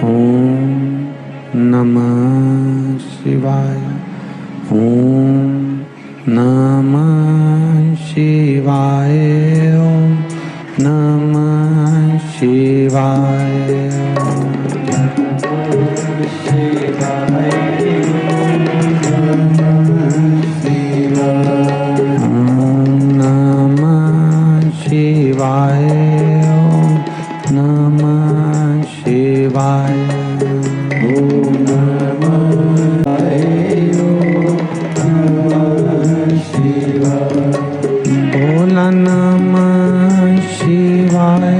ओम नमः शिवाय। ओम नमः शिवाय। ओम नमः शिवाय। ओम नमः शिवाय। ओम नमः शिवाय। ओम भोला नमः शिवाय।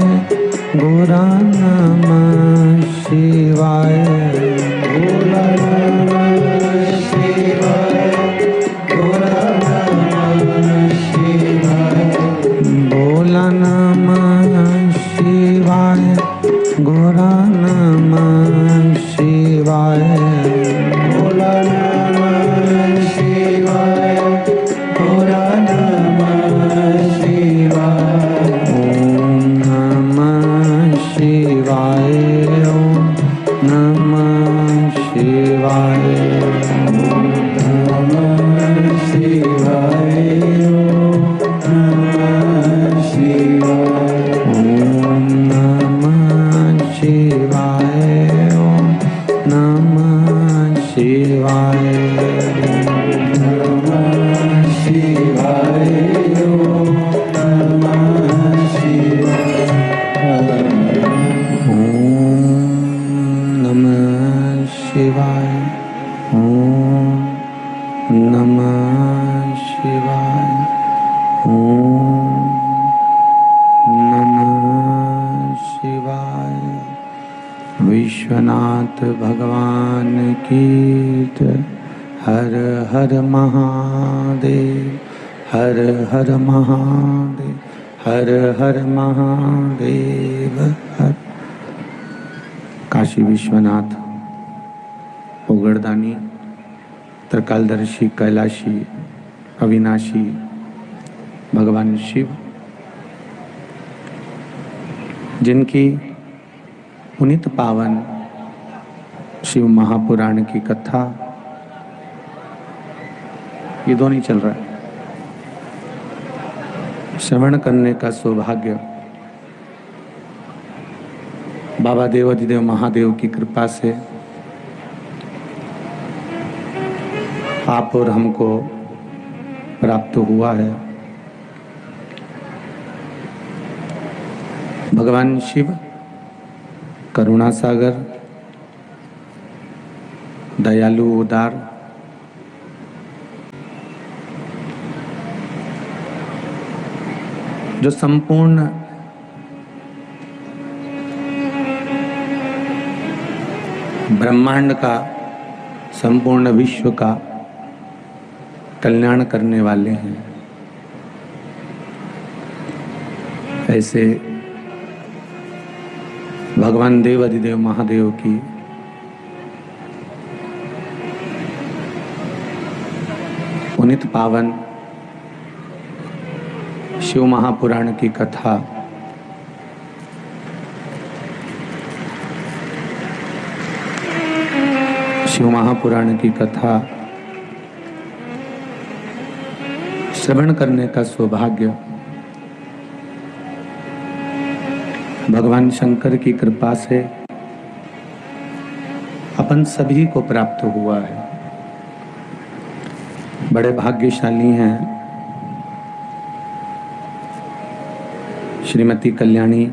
गोरा नमः शिवाय। भोला नमः शिवाय। गोरा नमः शिवाय। भोला नमः शिवाय। गोरा नमः शिवाय। भोला नमः शिवाय। गोरा नमः शिवाय। ओम नमः शिवाय। ओम नमः शिवाय। ओम नमः शिवाय। ओम नमः शिवाय। ओम नमः शिवाय। ओम नमः शिवाय। ओम नमः शिवाय। ओम नमः शिवाय। ओम नमः शिवाय। विश्वनाथ भगवान की जय। हर हर महादेव। हर हर महादेव। हर हर महादेव। हर काशी विश्वनाथ ओगड़दानी त्रिकालदर्शी कैलाशी अविनाशी भगवान शिव, जिनकी पुनीत पावन शिव महापुराण की कथा, ये दोनों ही चल रहा है, श्रवण करने का सौभाग्य बाबा देवाधिदेव महादेव की कृपा से आप और हमको प्राप्त हुआ है। भगवान शिव करुणा सागर, दयालु उदार, जो संपूर्ण ब्रह्मांड का, संपूर्ण विश्व का कल्याण करने वाले हैं, ऐसे भगवान देवाधिदेव महादेव की पुनीत पावन शिव महापुराण की कथा शिव महापुराण की कथा श्रवण करने का सौभाग्य भगवान शंकर की कृपा से अपन सभी को प्राप्त हुआ है। बड़े भाग्यशाली हैं श्रीमती कल्याणी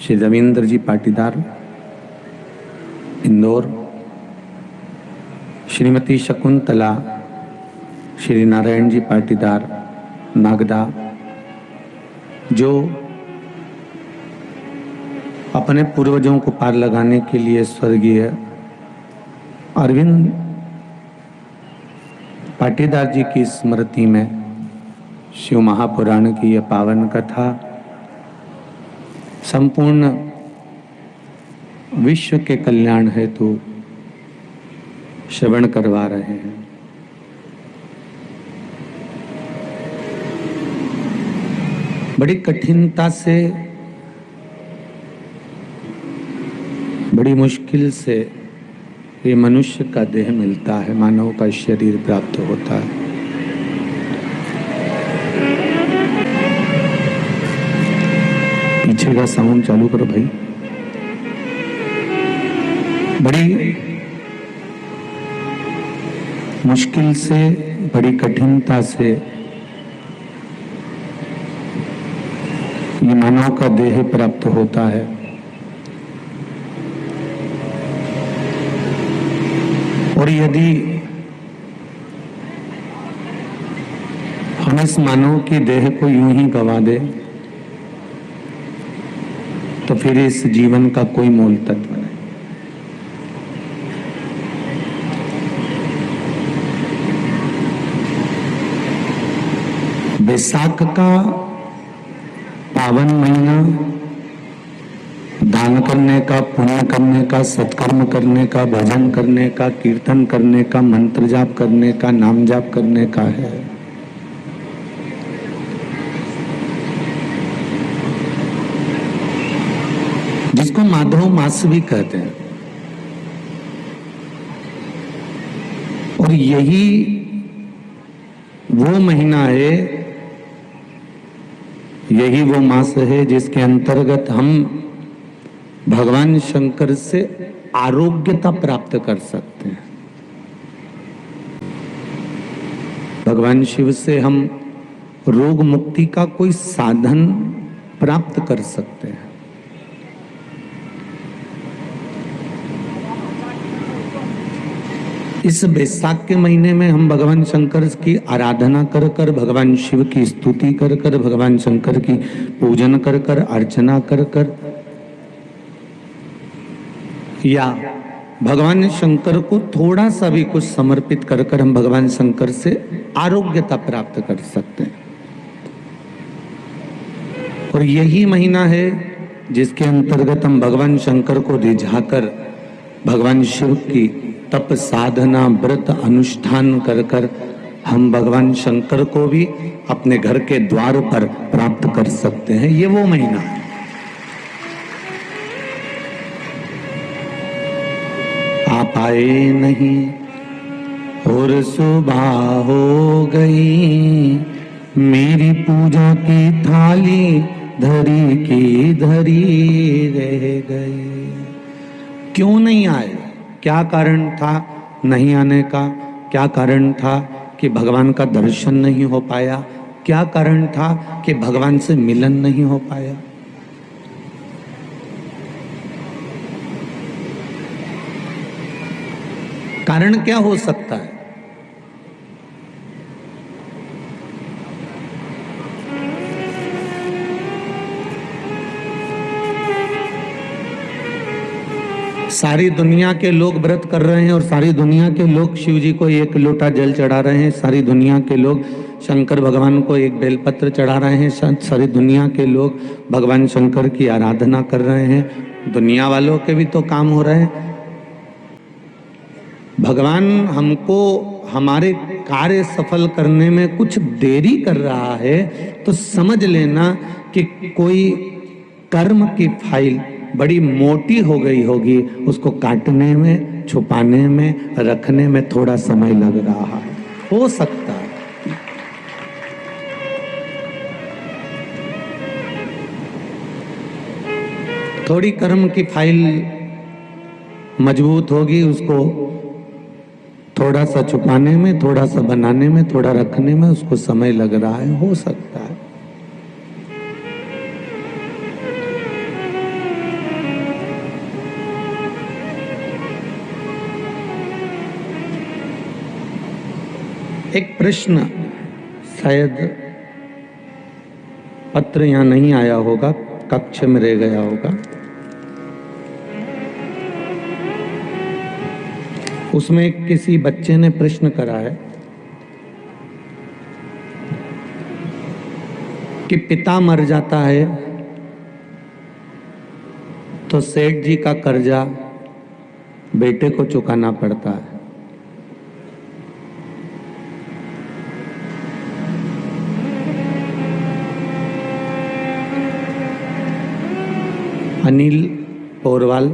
श्री रविंद्र जी पाटीदार इंदौर, श्रीमती शकुंतला श्री नारायण जी पाटीदार नागदा, जो अपने पूर्वजों को पार लगाने के लिए स्वर्गीय अरविंद पाटीदार जी की स्मृति में शिव महापुराण की यह पावन कथा संपूर्ण विश्व के कल्याण हेतु श्रवण करवा रहे हैं। बड़ी कठिनता से बड़ी मुश्किल से ये मनुष्य का देह मिलता है, मानव का शरीर प्राप्त होता है। पीछे का साउंड चालू करो भाई। बड़ी मुश्किल से, बड़ी कठिनता से ये मानव का देह प्राप्त होता है। और यदि हम इस मानव की देह को यूं ही गवा दे तो फिर इस जीवन का कोई मूल तत्व नहीं। बैसाख का पावन महीना दान करने का, पुण्य करने का, सत्कर्म करने का, भजन करने का, कीर्तन करने का, मंत्र जाप करने का, नाम जाप करने का है। जिसको माधव मास भी कहते हैं। और यही वो महीना है, यही वो मास है जिसके अंतर्गत हम भगवान शंकर से आरोग्यता प्राप्त कर सकते हैं। भगवान शिव से हम रोग मुक्ति का कोई साधन प्राप्त कर सकते हैं। इस बैसाख के महीने में हम भगवान शंकर की आराधना कर कर, भगवान शिव की स्तुति कर कर, भगवान शंकर की पूजन कर कर, अर्चना कर कर, या भगवान शंकर को थोड़ा सा भी कुछ समर्पित कर कर हम भगवान शंकर से आरोग्यता प्राप्त कर सकते हैं। और यही महीना है जिसके अंतर्गत हम भगवान शंकर को रिझाकर भगवान शिव की तप साधना व्रत अनुष्ठान कर कर हम भगवान शंकर को भी अपने घर के द्वार पर प्राप्त कर सकते हैं। ये वो महीना है। आप आए नहीं और सुबह हो गई, मेरी पूजा की थाली धरी की धरी रह गई। क्यों नहीं आए? क्या कारण था नहीं आने का? क्या कारण था कि भगवान का दर्शन नहीं हो पाया? क्या कारण था कि भगवान से मिलन नहीं हो पाया? कारण क्या हो सकता है? सारी दुनिया के लोग व्रत कर रहे हैं और सारी दुनिया के लोग शिव जी को एक लोटा जल चढ़ा रहे हैं। सारी दुनिया के लोग शंकर भगवान को एक बेलपत्र चढ़ा रहे हैं। सारी दुनिया के लोग भगवान शंकर की आराधना कर रहे हैं। दुनिया वालों के भी तो काम हो रहे हैं। भगवान हमको हमारे कार्य सफल करने में कुछ देरी कर रहा है तो समझ लेना कि कोई कर्म की फाइल बड़ी मोटी हो गई होगी। उसको काटने में, छुपाने में, रखने में थोड़ा समय लग रहा है। हो सकता है। थोड़ी कर्म की फाइल मजबूत होगी, उसको थोड़ा सा छुपाने में, थोड़ा सा बनाने में, थोड़ा रखने में उसको समय लग रहा है। हो सकता है। एक प्रश्न शायद पत्र यहां नहीं आया होगा, कक्ष में रह गया होगा। उसमें किसी बच्चे ने प्रश्न करा है कि पिता मर जाता है तो सेठ जी का कर्जा बेटे को चुकाना पड़ता है। अनिल पोरवाल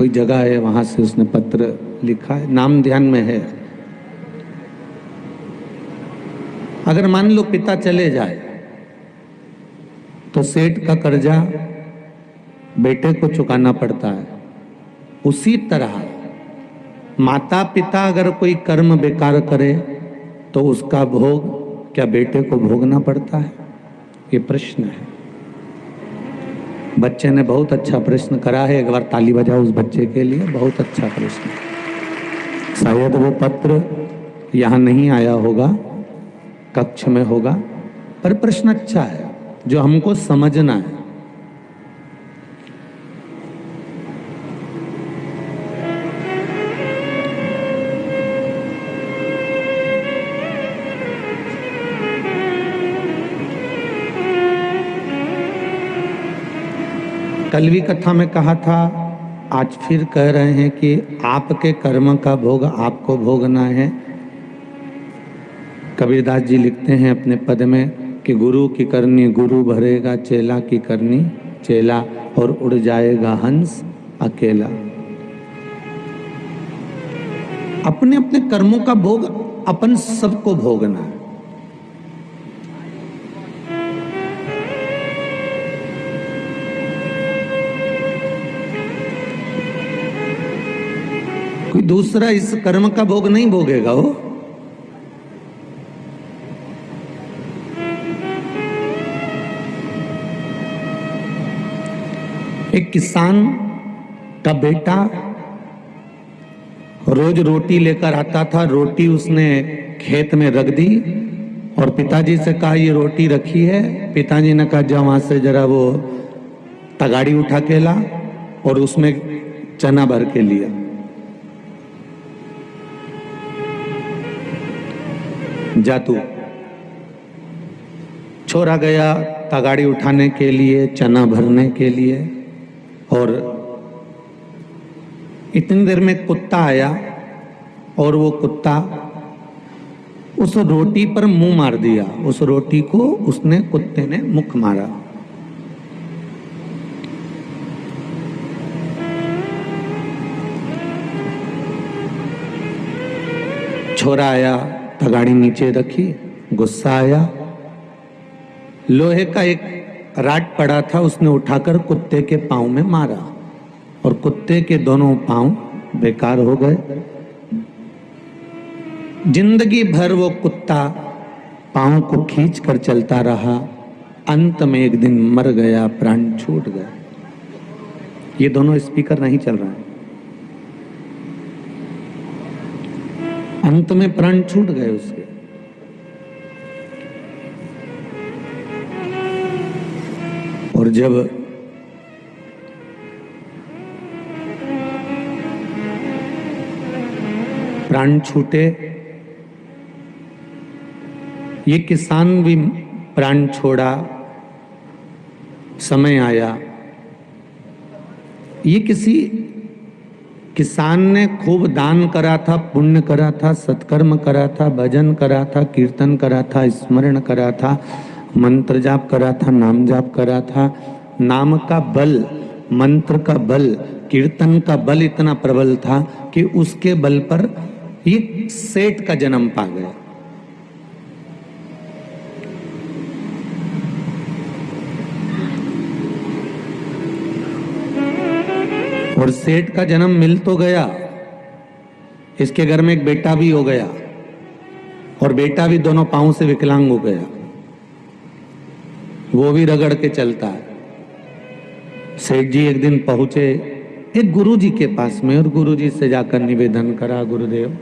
कोई जगह है, वहां से उसने पत्र लिखा है, नाम ध्यान में है। अगर मान लो पिता चले जाए तो सेठ का कर्जा बेटे को चुकाना पड़ता है। उसी तरह माता पिता अगर कोई कर्म बेकार करे तो उसका भोग क्या बेटे को भोगना पड़ता है? ये प्रश्न है। बच्चे ने बहुत अच्छा प्रश्न करा है, एक बार ताली बजाओ उस बच्चे के लिए, बहुत अच्छा प्रश्न। शायद वो पत्र यहाँ नहीं आया होगा, कक्ष में होगा, पर प्रश्न अच्छा है जो हमको समझना है। कल भी कथा में कहा था, आज फिर कह रहे हैं कि आपके कर्म का भोग आपको भोगना है। कबीरदास जी लिखते हैं अपने पद में कि गुरु की करनी गुरु भरेगा, चेला की करनी चेला, और उड़ जाएगा हंस अकेला। अपने अपने कर्मों का भोग अपन सबको भोगना है। कोई दूसरा इस कर्म का भोग नहीं भोगेगा। वो एक किसान का बेटा रोज रोटी लेकर आता था, रोटी उसने खेत में रख दी और पिताजी से कहा ये रोटी रखी है। पिताजी ने कहा जा वहां से जरा वो तगाड़ी उठा के ला, और उसमें चना भर के लिया। जा तू। छोरा गया तगाड़ी उठाने के लिए, चना भरने के लिए, और इतनी देर में कुत्ता आया और वो कुत्ता उस रोटी पर मुंह मार दिया। उस रोटी को उसने, कुत्ते ने मुख मारा। छोरा आया, तगाड़ी नीचे रखी, गुस्सा आया, लोहे का एक राट पड़ा था, उसने उठाकर कुत्ते के पांव में मारा और कुत्ते के दोनों पांव बेकार हो गए। जिंदगी भर वो कुत्ता पांव को खींच कर चलता रहा। अंत में एक दिन मर गया, प्राण छूट गया। ये दोनों स्पीकर नहीं चल रहा है। अंत में प्राण छूट गए उसके। और जब प्राण छूटे, ये किसान भी प्राण छोड़ा, समय आया। ये किसी किसान ने खूब दान करा था, पुण्य करा था, सत्कर्म करा था, भजन करा था, कीर्तन करा था, स्मरण करा था, मंत्र जाप करा था, नाम जाप करा था। नाम का बल, मंत्र का बल, कीर्तन का बल इतना प्रबल था कि उसके बल पर ये सेठ का जन्म पा गया। और सेठ का जन्म मिल तो गया, इसके घर में एक बेटा भी हो गया, और बेटा भी दोनों पांव से विकलांग हो गया। वो भी रगड़ के चलता है। सेठ जी एक दिन पहुंचे एक गुरुजी के पास में, और गुरुजी से जाकर निवेदन करा, गुरुदेव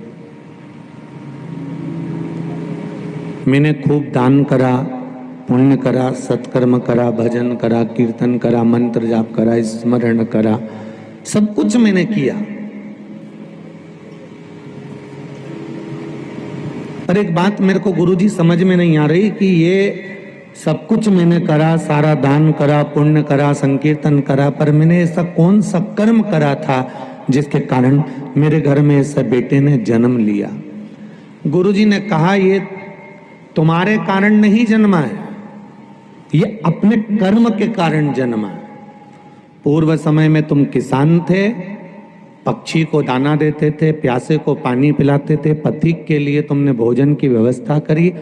मैंने खूब दान करा, पुण्य करा, सत्कर्म करा, भजन करा, कीर्तन करा, मंत्र जाप करा, स्मरण करा, सब कुछ मैंने किया, पर एक बात मेरे को गुरुजी समझ में नहीं आ रही कि ये सब कुछ मैंने करा, सारा दान करा, पुण्य करा, संकीर्तन करा, पर मैंने ऐसा कौन सा कर्म करा था जिसके कारण मेरे घर में ऐसा बेटे ने जन्म लिया। गुरुजी ने कहा ये तुम्हारे कारण नहीं जन्मा है, ये अपने कर्म के कारण जन्मा है। पूर्व समय में तुम किसान थे, पक्षी को दाना देते थे, प्यासे को पानी पिलाते थे, पथिक के लिए तुमने भोजन की व्यवस्था करी।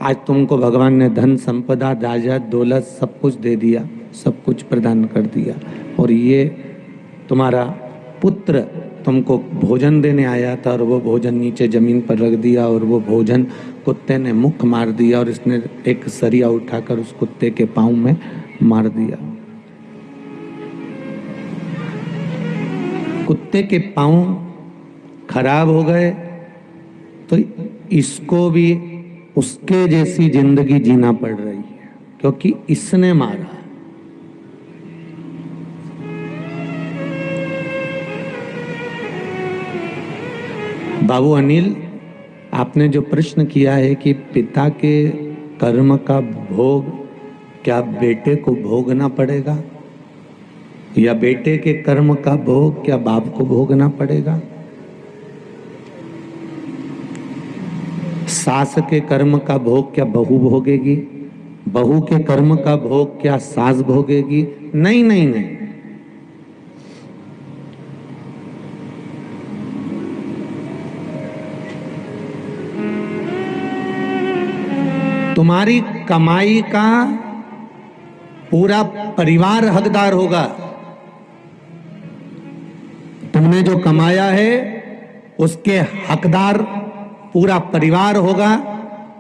आज तुमको भगवान ने धन संपदा जायदाद दौलत सब कुछ दे दिया, सब कुछ प्रदान कर दिया, और ये तुम्हारा पुत्र तुमको भोजन देने आया था और वो भोजन नीचे जमीन पर रख दिया, और वो भोजन कुत्ते ने मुख मार दिया, और इसने एक सरिया उठाकर उस कुत्ते के पाँव में मार दिया। कुत्ते के पाँव खराब हो गए तो इसको भी उसके जैसी जिंदगी जीना पड़ रही है, क्योंकि इसने मारा। बाबू अनिल, आपने जो प्रश्न किया है कि पिता के कर्म का भोग क्या बेटे को भोगना पड़ेगा, या बेटे के कर्म का भोग क्या बाप को भोगना पड़ेगा? सास के कर्म का भोग क्या बहू भोगेगी? बहू के कर्म का भोग क्या सास भोगेगी? नहीं नहीं नहीं। तुम्हारी कमाई का पूरा परिवार हकदार होगा। तुमने जो कमाया है उसके हकदार पूरा परिवार होगा,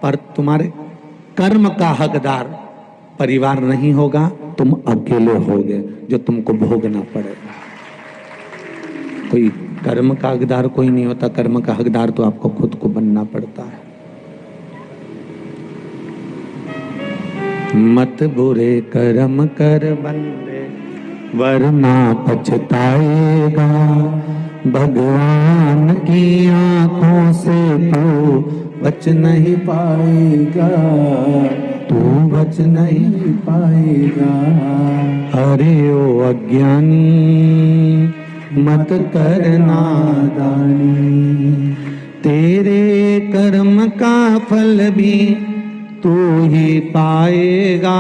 पर तुम्हारे कर्म का हकदार परिवार नहीं होगा, तुम अकेले होगे जो तुमको भोगना पड़ेगा। कोई कर्म का हकदार कोई नहीं होता, कर्म का हकदार तो आपको खुद को बनना पड़ता है। मत बुरे कर्म कर बंदे वरना पछताएगा, भगवान की आंखों से तू बच नहीं पाएगा, तू बच नहीं पाएगा। अरे ओ अज्ञानी मत कर नादानी, तेरे कर्म का फल भी तू ही पाएगा,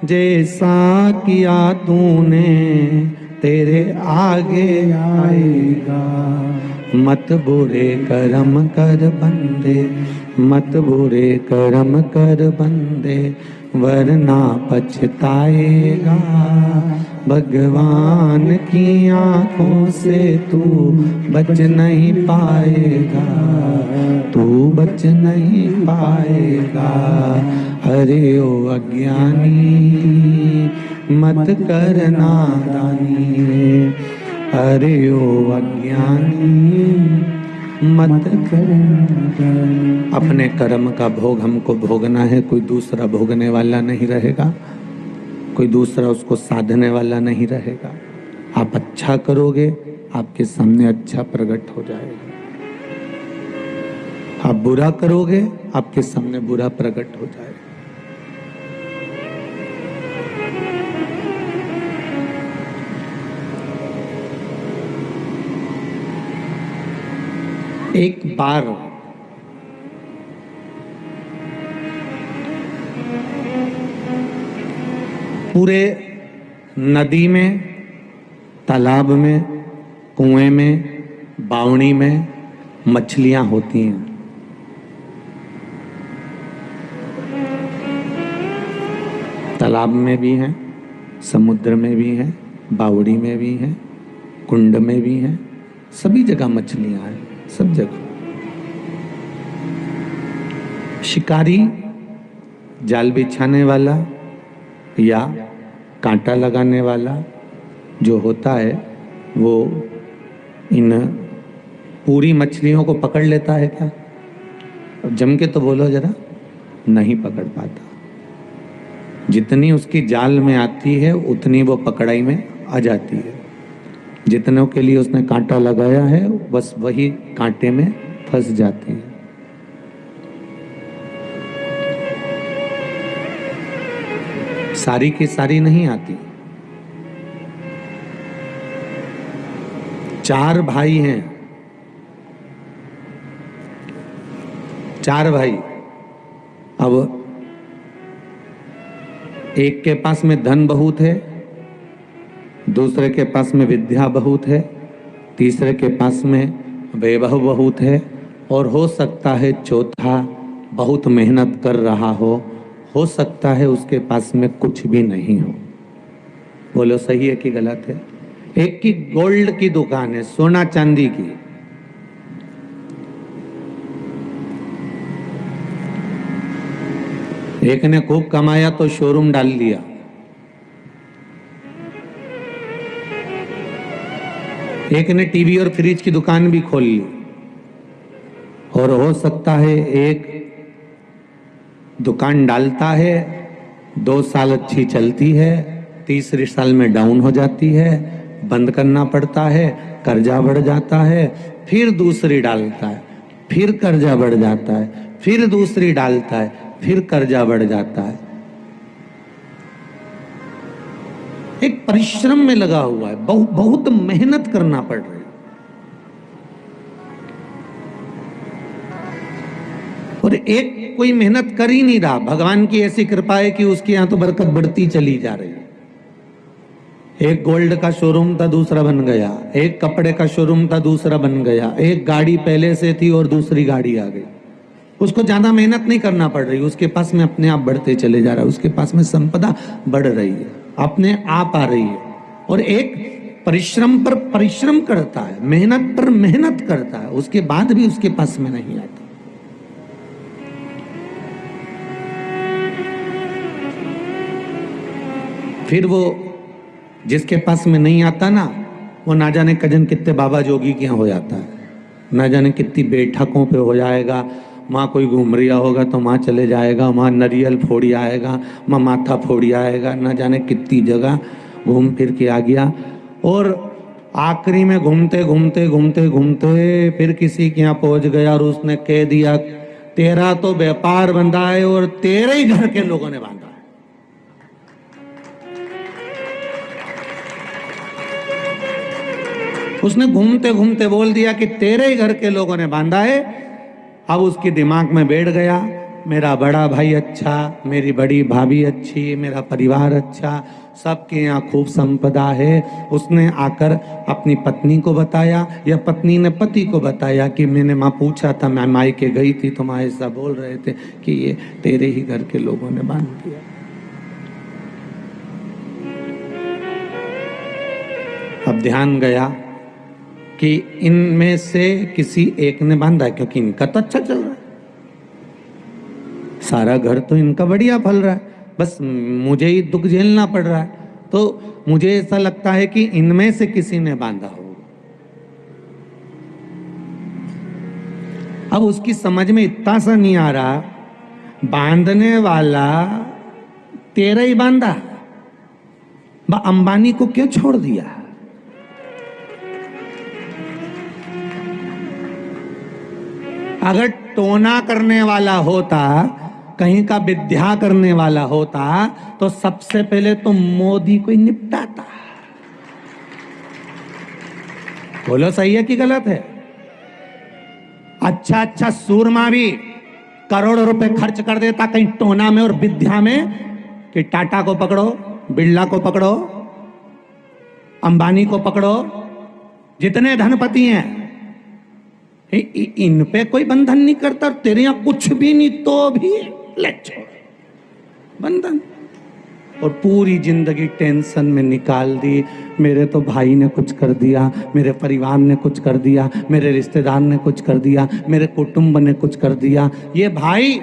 जैसा किया तूने तेरे आगे आएगा। मत बुरे कर्म कर बंदे, मत बुरे कर्म कर बंदे, वरना पछताएगा, भगवान की आंखों से तू बच नहीं पाएगा, तू बच नहीं पाएगा। अरे ओ अज्ञानी मत कर नादानी, अरे ओ अज्ञानी मत कर नादानी। अपने कर्म का भोग हमको भोगना है, कोई दूसरा भोगने वाला नहीं रहेगा, कोई दूसरा उसको साधने वाला नहीं रहेगा। आप अच्छा करोगे, आपके सामने अच्छा प्रकट हो जाएगा। आप बुरा करोगे, आपके सामने बुरा प्रकट हो जाएगा। एक बार पूरे नदी में, तालाब में, कुएं में, बावड़ी में मछलियां होती हैं। तालाब में भी हैं, समुद्र में भी हैं, बावड़ी में भी हैं, कुंड में भी हैं, सभी जगह मछलियां हैं, सब जगह। शिकारी जाल बिछाने वाला या कांटा लगाने वाला जो होता है, वो इन पूरी मछलियों को पकड़ लेता है क्या? जम के तो बोलो जरा, नहीं पकड़ पाता। जितनी उसकी जाल में आती है उतनी वो पकड़ाई में आ जाती है। जितनों के लिए उसने कांटा लगाया है बस वही कांटे में फंस जाते हैं। सारी की सारी नहीं आती। 4 भाई हैं, 4 भाई। अब एक के पास में धन बहुत है, दूसरे के पास में विद्या बहुत है, तीसरे के पास में वैभव बहुत है, और हो सकता है चौथा बहुत मेहनत कर रहा हो सकता है उसके पास में कुछ भी नहीं हो। बोलो सही है कि गलत है? एक की गोल्ड की दुकान है, सोना चांदी की, एक ने खूब कमाया तो शोरूम डाल दिया, एक ने टीवी और फ्रिज की दुकान भी खोल ली, और हो सकता है एक दुकान डालता है, 2 साल अच्छी चलती है, तीसरे साल में डाउन हो जाती है, बंद करना पड़ता है, कर्जा बढ़ जाता है, फिर दूसरी डालता है, फिर कर्जा बढ़ जाता है, फिर दूसरी डालता है, फिर कर्जा बढ़ जाता है। एक परिश्रम में लगा हुआ है, बहुत मेहनत करना पड़ रही है। और एक कोई मेहनत कर ही नहीं रहा, भगवान की ऐसी कृपा है कि उसके यहां तो बरकत बढ़ती चली जा रही है। एक गोल्ड का शोरूम था, दूसरा बन गया, एक कपड़े का शोरूम था, दूसरा बन गया, एक गाड़ी पहले से थी और दूसरी गाड़ी आ गई। उसको ज्यादा मेहनत नहीं करना पड़ रही, उसके पास में अपने आप बढ़ते चले जा रहा है, उसके पास में संपदा बढ़ रही है, अपने आप आ रही है। और एक परिश्रम पर परिश्रम करता है, मेहनत पर मेहनत करता है, उसके बाद भी उसके पास में नहीं आता। फिर वो जिसके पास में नहीं आता ना, वो ना जाने कजन कितने बाबा जोगी के यहाँ हो जाता है, ना जाने कितनी बैठकों पे हो जाएगा, माँ कोई घूम रिया होगा तो माँ चले जाएगा, माँ नरियल फोड़ी आएगा, माँ माथा फोड़ी आएगा, ना जाने कितनी जगह घूम फिर के आ गया। और आखिरी में घूमते घूमते घूमते घूमते फिर किसी के यहाँ पहुंच गया और उसने कह दिया, तेरा तो व्यापार बंधा है और तेरे ही घर के लोगों ने बांधा है। उसने घूमते घूमते बोल दिया कि तेरे ही घर के लोगों ने बांधा है। अब उसके दिमाग में बैठ गया, मेरा बड़ा भाई अच्छा, मेरी बड़ी भाभी अच्छी, मेरा परिवार अच्छा, सबके यहाँ खूब संपदा है। उसने आकर अपनी पत्नी को बताया, या पत्नी ने पति को बताया कि मैंने माँ पूछा था, मैं मायके गई थी तो माँ ऐसा बोल रहे थे कि ये तेरे ही घर के लोगों ने बांध दिया। अब ध्यान गया कि इनमें से किसी एक ने बांधा है, क्योंकि इनका तो अच्छा चल रहा है, सारा घर तो इनका बढ़िया फल रहा है, बस मुझे ही दुख झेलना पड़ रहा है। तो मुझे ऐसा लगता है कि इनमें से किसी ने बांधा होगा। अब उसकी समझ में इतना सा नहीं आ रहा, बांधने वाला तेरा ही बांधा, अंबानी को क्यों छोड़ दिया? अगर टोना करने वाला होता, कहीं का विद्या करने वाला होता, तो सबसे पहले तो मोदी को ही निपटाता। बोलो सही है कि गलत है? अच्छा अच्छा सूरमा भी करोड़ों रुपए खर्च कर देता कहीं टोना में और विद्या में, कि टाटा को पकड़ो, बिरला को पकड़ो, अंबानी को पकड़ो, जितने धनपति हैं इन पे कोई बंधन नहीं करता। तेरे यहां कुछ भी नहीं तो भी ले छोड़ बंधन, और पूरी जिंदगी टेंशन में निकाल दी। मेरे तो भाई ने कुछ कर दिया, मेरे परिवार ने कुछ कर दिया, मेरे रिश्तेदार ने कुछ कर दिया, मेरे कुटुंब ने कुछ कर दिया। ये भाई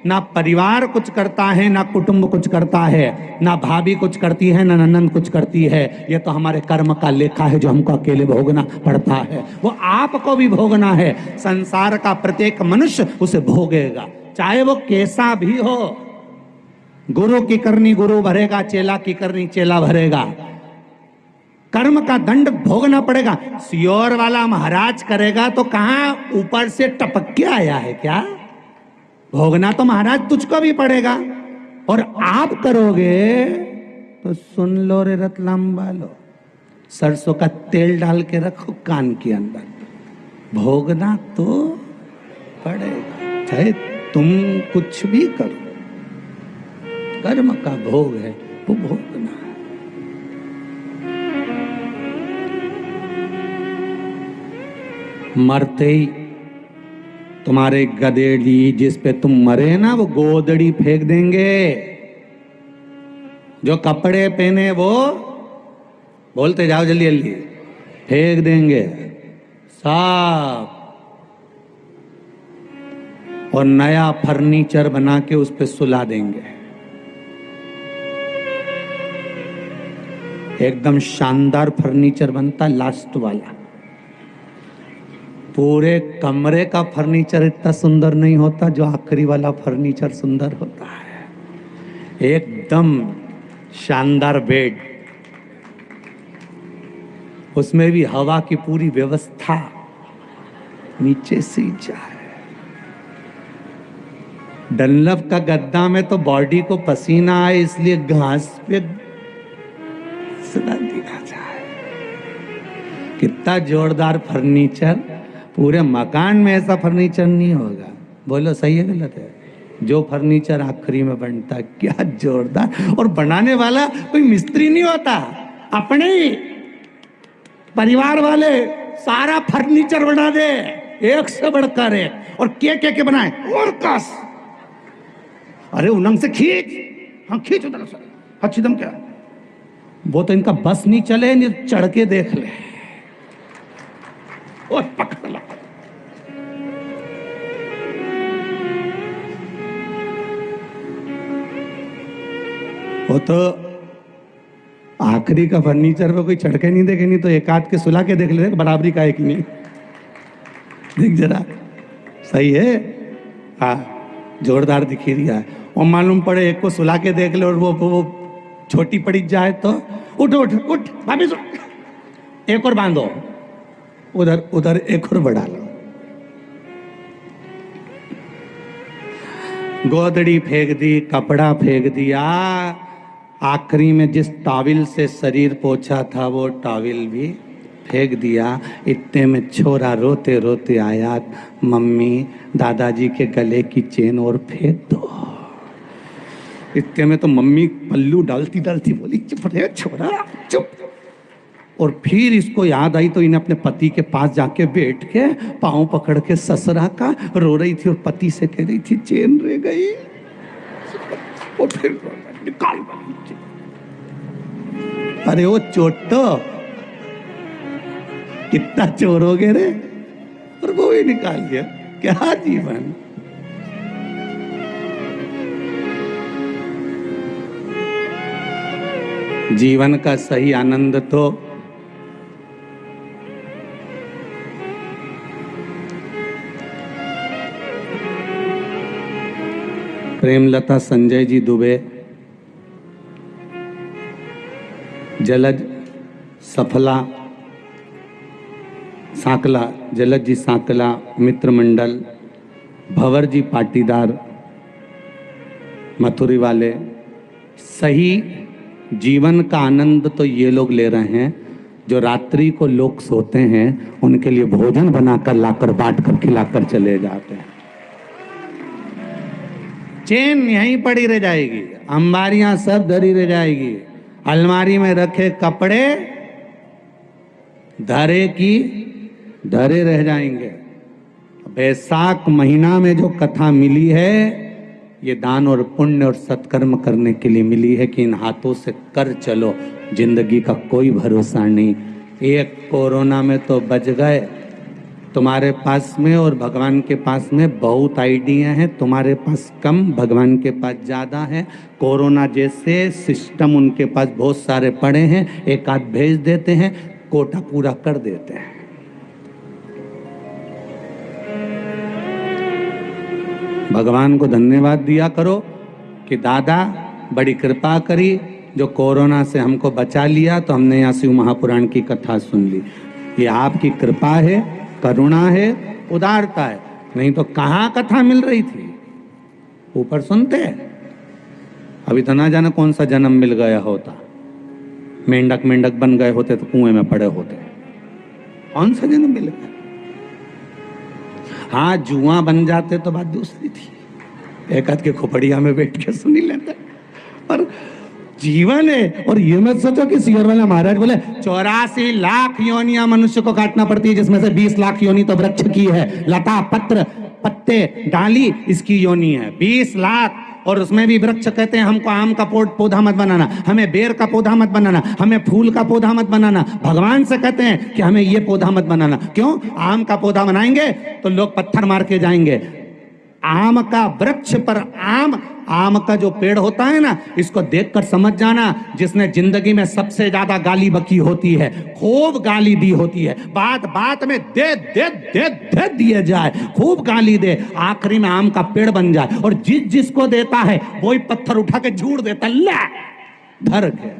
ना परिवार कुछ करता है, ना कुटुंब कुछ करता है, ना भाभी कुछ करती है, ना ननंद कुछ करती है। ये तो हमारे कर्म का लेखा है जो हमको अकेले भोगना पड़ता है। वो आपको भी भोगना है, संसार का प्रत्येक मनुष्य उसे भोगेगा, चाहे वो कैसा भी हो। गुरु की करनी गुरु भरेगा, चेला की करनी चेला भरेगा। कर्म का दंड भोगना पड़ेगा। सियोर वाला महाराज करेगा तो कहां ऊपर से टपक के आया है क्या? भोगना तो महाराज तुझको भी पड़ेगा। और आप करोगे तो सुन लो रे रतलाम वालो, सरसों का तेल डाल के रखो कान के अंदर, भोगना तो पड़ेगा, चाहे तुम कुछ भी करो। कर्म का भोग है, वो भोगना है। मरते ही तुम्हारे गधेड़ी जिस पे तुम मरे ना, वो गोदड़ी फेंक देंगे। जो कपड़े पहने वो, बोलते जाओ जल्दी जल्दी, फेंक देंगे साफ, और नया फर्नीचर बना के उस पे सुला देंगे। एकदम शानदार फर्नीचर बनता, लास्ट वाला। पूरे कमरे का फर्नीचर इतना सुंदर नहीं होता जो आखिरी वाला फर्नीचर सुंदर होता है। एकदम शानदार बेड, उसमें भी हवा की पूरी व्यवस्था, नीचे से जाए। डनलप का गद्दा में तो बॉडी को पसीना आए इसलिए घास पे सुला दिया जाए। कितना जोरदार फर्नीचर। पूरे मकान में ऐसा फर्नीचर नहीं होगा। बोलो सही है गलत है? जो फर्नीचर आखिरी में बनता है, क्या जोरदार। और बनाने वाला कोई मिस्त्री नहीं होता, अपने ही परिवार वाले सारा फर्नीचर बना दे, एक से बढ़कर एक, और के बनाए और कस। अरे उलंग से खींच, हाँ खींच उधर से, अच्छी दम क्या। वो तो इनका बस नहीं चले, नहीं चढ़ के देख ले, और पकड़ ला। वो तो आखिरी का फर्नीचर पे कोई चढ़ के नहीं देखे, नहीं तो एक आध के सुला के देख ले, बराबरी का है कि नहीं। देख जरा, सही है, हाँ जोरदार दिखी दिया है। और मालूम पड़े एक को सुला के देख ले और वो छोटी पड़ी जाए तो उठ उठ उठ वापिस उठ, एक और बांधो, उधर उधर एक और बढ़ा लो। गोदड़ी फेंक दी, कपड़ा फेंक दिया, आखिरी में जिस टॉवल से शरीर पोछा था वो टॉवल भी फेंक दिया। इतने में छोरा रोते रोते आया, मम्मी दादाजी के गले की चेन और फेंक दो। इतने में तो मम्मी पल्लू डालती डालती बोली, चुप रहे छोरा चुप। और फिर इसको याद आई तो इन्हें अपने पति के पास जाके बैठ के पाँव पकड़ के ससुरा का रो रही थी, और पति से कह रही थी चेन रह गई। और फिर निकाल, अरे वो चोटो कितना चोरोगे रे, और वो भी निकाल दिया। क्या जीवन। जीवन का सही आनंद तो प्रेमलता संजय जी दुबे, जलज सफला सांकला, जलज जी सांकला मित्र मंडल, भंवर जी पाटीदार मथुरी वाले, सही जीवन का आनंद तो ये लोग ले रहे हैं जो रात्रि को लोग सोते हैं उनके लिए भोजन बनाकर लाकर बांट कर खिलाकर चले जाते हैं। चेन यहीं पड़ी रह जाएगी, अंबारियां सब धरी रह जाएगी, अलमारी में रखे कपड़े धरे की धरे रह जाएंगे। बैसाख महीना में जो कथा मिली है ये दान और पुण्य और सत्कर्म करने के लिए मिली है कि इन हाथों से कर चलो, जिंदगी का कोई भरोसा नहीं। एक कोरोना में तो बच गए, तुम्हारे पास में और भगवान के पास में बहुत आइडिया हैं, तुम्हारे पास कम, भगवान के पास ज़्यादा है। कोरोना जैसे सिस्टम उनके पास बहुत सारे पड़े हैं, एक आध भेज देते हैं, कोटा पूरा कर देते हैं। भगवान को धन्यवाद दिया करो कि दादा बड़ी कृपा करी, जो कोरोना से हमको बचा लिया, तो हमने यहाँ शिव महापुराण की कथा सुन ली। ये आपकी कृपा है, करुणा है, उदारता है, नहीं तो कहाँ कथा मिल रही थी। ऊपर सुनते अभी तो ना जाने कौन सा जन्म मिल गया होता, मेंढक मेंढक बन गए होते तो कुएं में पड़े होते, कौन सा जन्म मिल गया। हाँ जुआ बन जाते तो बात दूसरी थी, एक आध के खोपड़िया में बैठ के सुनी लेते, पर जीवन है। और ये मत सोचो कि सियर वाला महाराज बोले 84 लाख योनियां मनुष्य को काटना पड़ती है, जिसमें से 20 लाख योनि तो वृक्ष की है, लता पत्र पत्ते डाली इसकी योनि है 20 लाख। और उसमें भी वृक्ष कहते हैं हमको आम का पौधा मत बनाना, हमें बेर का पौधा मत बनाना, हमें फूल का पौधा मत बनाना। भगवान से कहते हैं कि हमें ये पौधा मत बनाना। क्यों? आम का पौधा बनाएंगे तो लोग पत्थर मार के जाएंगे। आम का वृक्ष पर आम का जो पेड़ होता है ना, इसको देखकर समझ जाना, जिसने जिंदगी में सबसे ज्यादा गाली बकी होती है, खूब गाली दी होती है, बात बात में दे दे दे दे दिए जाए, खूब गाली दे, आखिरी में आम का पेड़ बन जाए। और जिसको देता है वही पत्थर उठा के झूड़ देता, ले धर के।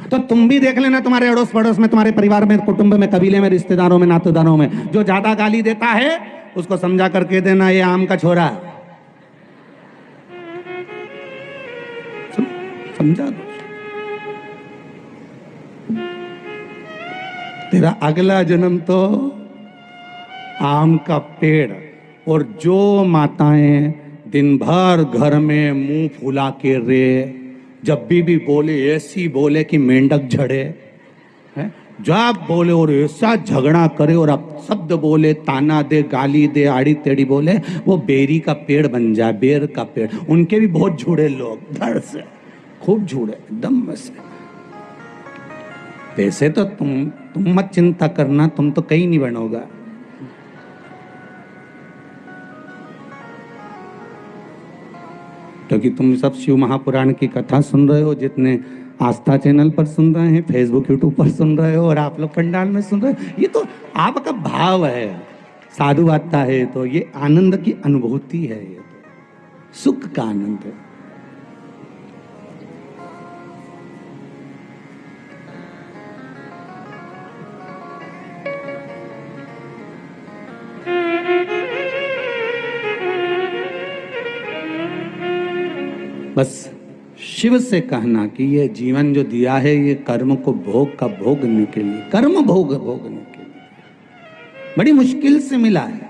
तो तुम भी देख लेना, तुम्हारे अड़ोस पड़ोस में, तुम्हारे परिवार में, कुटुंब में, कबीले में, रिश्तेदारों में, नातेदारों में जो ज्यादा गाली देता है, उसको समझा करके देना ये आम का छोरा। समझा दो, तेरा अगला जन्म तो आम का पेड़। और जो माताएं दिन भर घर में मुंह फुला के रे, जब भी बोले ऐसी बोले कि मेंढक झड़े, है जब बोले और ऐसा झगड़ा करे और अब शब्द बोले, ताना दे, गाली दे, आड़ी टेढ़ी बोले, वो बेरी का पेड़ बन जाए, बेर का पेड़। उनके भी बहुत झूठे लोग, धड़ से खूब झूठे एकदम से। वैसे तो तुम मत चिंता करना, तुम तो कहीं नहीं बनोगा। क्योंकि तुम सब शिव महापुराण की कथा सुन रहे हो, जितने आस्था चैनल पर सुन रहे हैं, फेसबुक यूट्यूब पर सुन रहे हो, और आप लोग पंडाल में सुन रहे हो, ये तो आपका भाव है। साधु आता है तो ये आनंद की अनुभूति है, ये तो सुख का आनंद है। बस शिव से कहना कि ये जीवन जो दिया है, ये कर्म को भोगने के लिए, कर्म भोगने के लिए बड़ी मुश्किल से मिला है।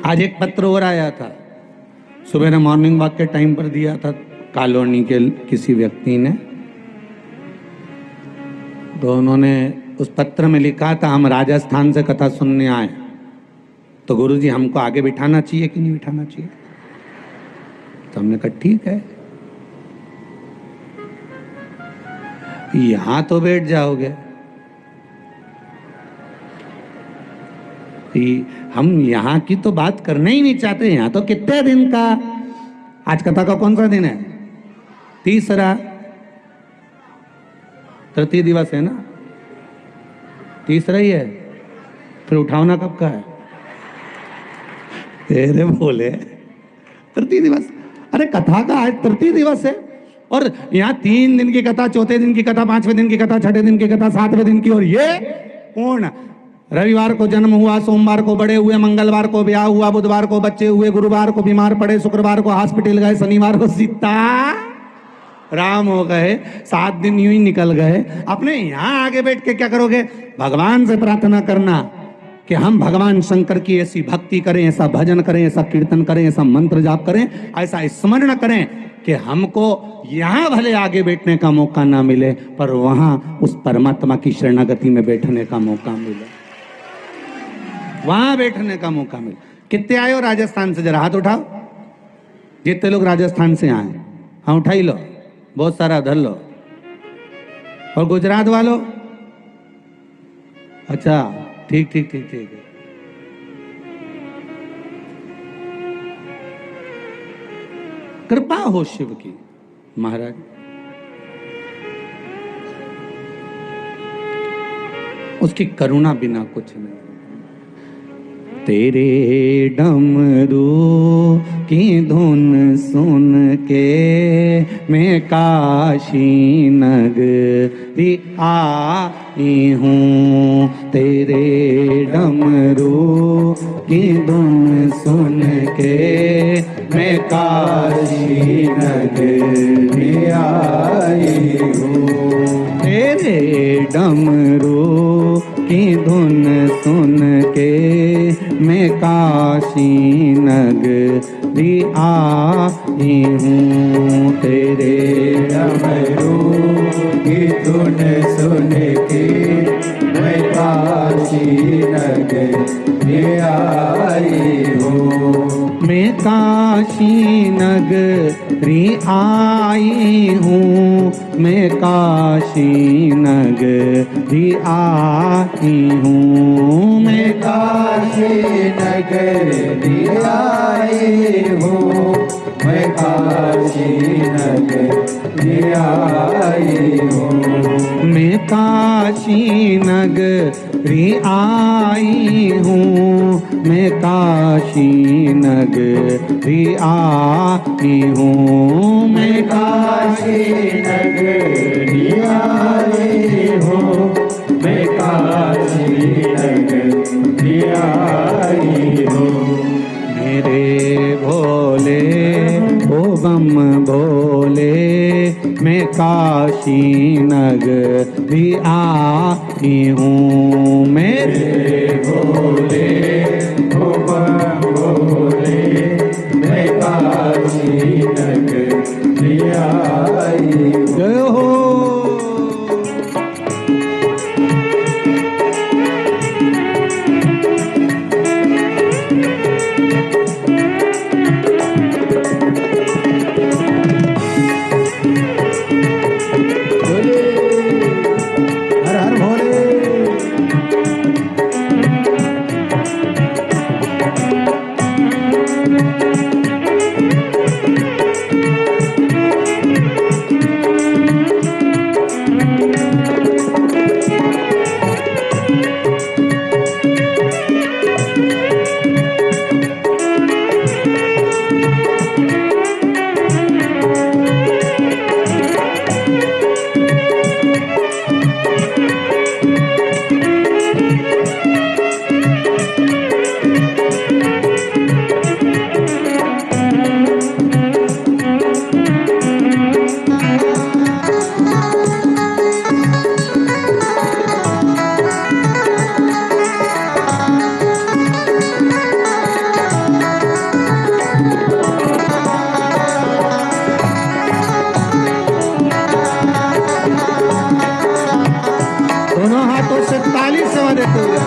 आज एक पत्र और आया था, सुबह ने मॉर्निंग वॉक के टाइम पर दिया था, कॉलोनी के किसी व्यक्ति ने। तो उन्होंने उस पत्र में लिखा था, हम राजस्थान से कथा सुनने आए, तो गुरुजी हमको आगे बिठाना चाहिए कि नहीं बिठाना चाहिए? तो हमने कहा ठीक है, यहां तो बैठ जाओगे, हम यहां की तो बात करना ही नहीं चाहते। यहां तो कितने दिन का, आज कथा का कौन सा दिन है? तीसरा, तृतीय दिवस है ना, तीसरा ही है, फिर उठावना कब का है? तेरे बोले तृतीय दिवस। अरे कथा का आज तृतीय दिवस है, और यहाँ 3 दिन की कथा, चौथे दिन की कथा, 5वें दिन की कथा, 6ठे दिन की कथा, 7वें दिन की। और ये पूर्ण रविवार को जन्म हुआ, सोमवार को बड़े हुए, मंगलवार को ब्याह हुआ, बुधवार को बच्चे हुए, गुरुवार को बीमार पड़े, शुक्रवार को हॉस्पिटल गए, शनिवार को सीता राम हो गए, 7 दिन यूं ही निकल गए। अपने यहाँ आगे बैठ के क्या करोगे? भगवान से प्रार्थना करना कि हम भगवान शंकर की ऐसी भक्ति करें, ऐसा भजन करें, ऐसा कीर्तन करें, ऐसा मंत्र जाप करें, ऐसा स्मरण करें कि हमको यहाँ भले आगे बैठने का मौका ना मिले, पर वहां उस परमात्मा की शरणागति में बैठने का मौका मिले, वहां बैठने का मौका मिले। कितने आए हो राजस्थान से? जरा हाथ उठाओ, जितने लोग राजस्थान से आए, हाँ उठाई लो, बहुत सारा धर लो। और गुजरात वालों, अच्छा ठीक ठीक ठीक ठीक है। कृपा हो शिव की महाराज। उसकी करुणा बिना कुछ नहीं। तेरे डमरू की धुन सुन के मैं काशी नगरी आई हूँ। तेरे डमरू की धुन सुन के मैं काशी नगरी आई हूँ। तेरे डमरू की धुन सुन के मैं काशी नगरी आई हूँ। तेरे डमरू की धुन सुन के मैं काशी नगरी आई हूँ। मैं काशी नगरी आई हूँ। मैं काशी नगरी आई हूँ। मैं काशी नगरी आई हूँ। मैं काशी नगरी आई हूँ। मैं काशी नगरी आई हूँ। मैं काशी नगरी आई हूँ। मैं काशी नगरी आई हूँ। मैं काशी नगरी आई हूँ। मेरे भोले ओ बम भोले मैं काशी नगरी आई हूँ। मेरे भोले ओ बम भोले मैं काशी नगरी आई हूँ। जय हो। हर हर भोले। दोनों हाथों से ताली से देते हुए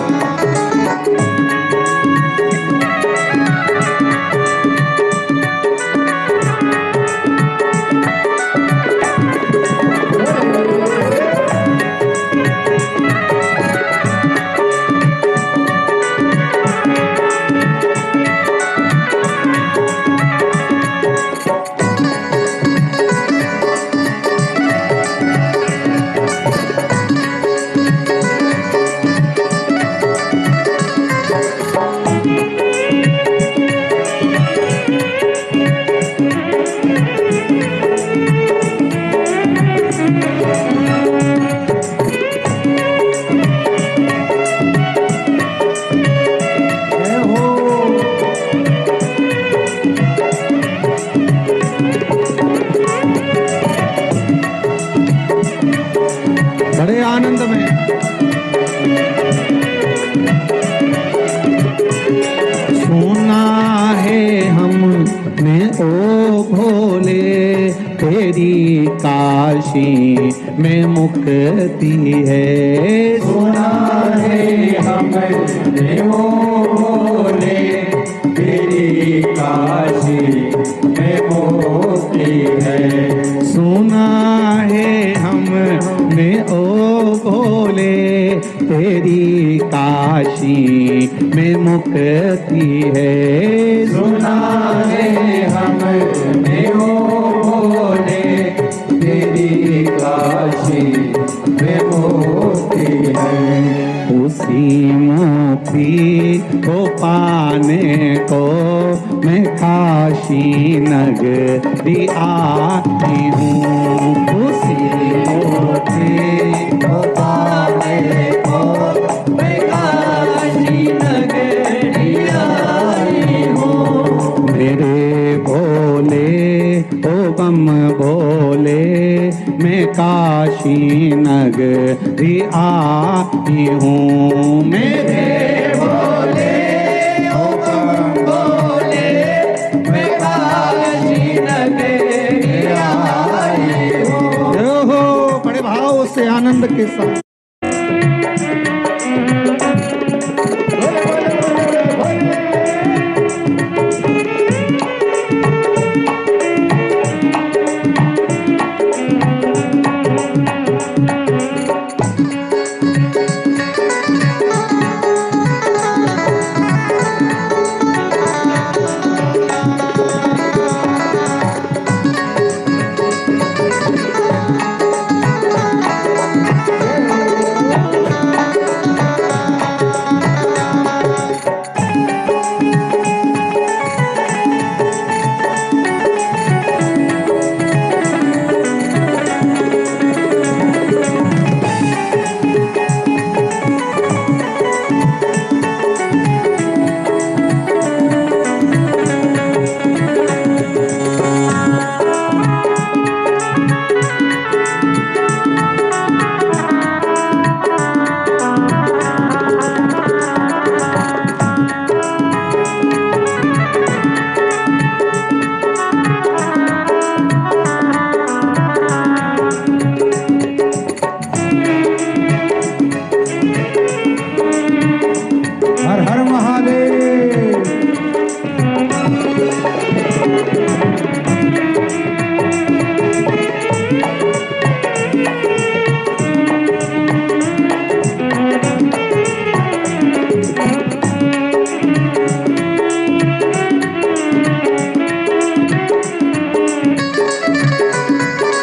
बड़े आनंद में सुना है हमने ओ भोले तेरी काशी में मुक्ति है। सुना है हमने ओ भोले तेरी काशी में मुक्ति है। सुना है हमने ओ भोले तेरी काशी में मुक्ति है। सुना है हमने ओ भोले तेरी काशी में मुक्ति है। उसी मुक्ति को पाने को मैं काशी नगरी आई हूँ। उसी मुक्ति को पाने को मैं काशी नगरी आई हूँ। मेरे भोले ओ बम भोले मैं काशी नगरी भी आई हूँ मेरे बोले ओ बम बोले मैं काशी नगरी आई हूँ। जय हो, बड़े भाव से आनंद के साथ। हर हर महादेव।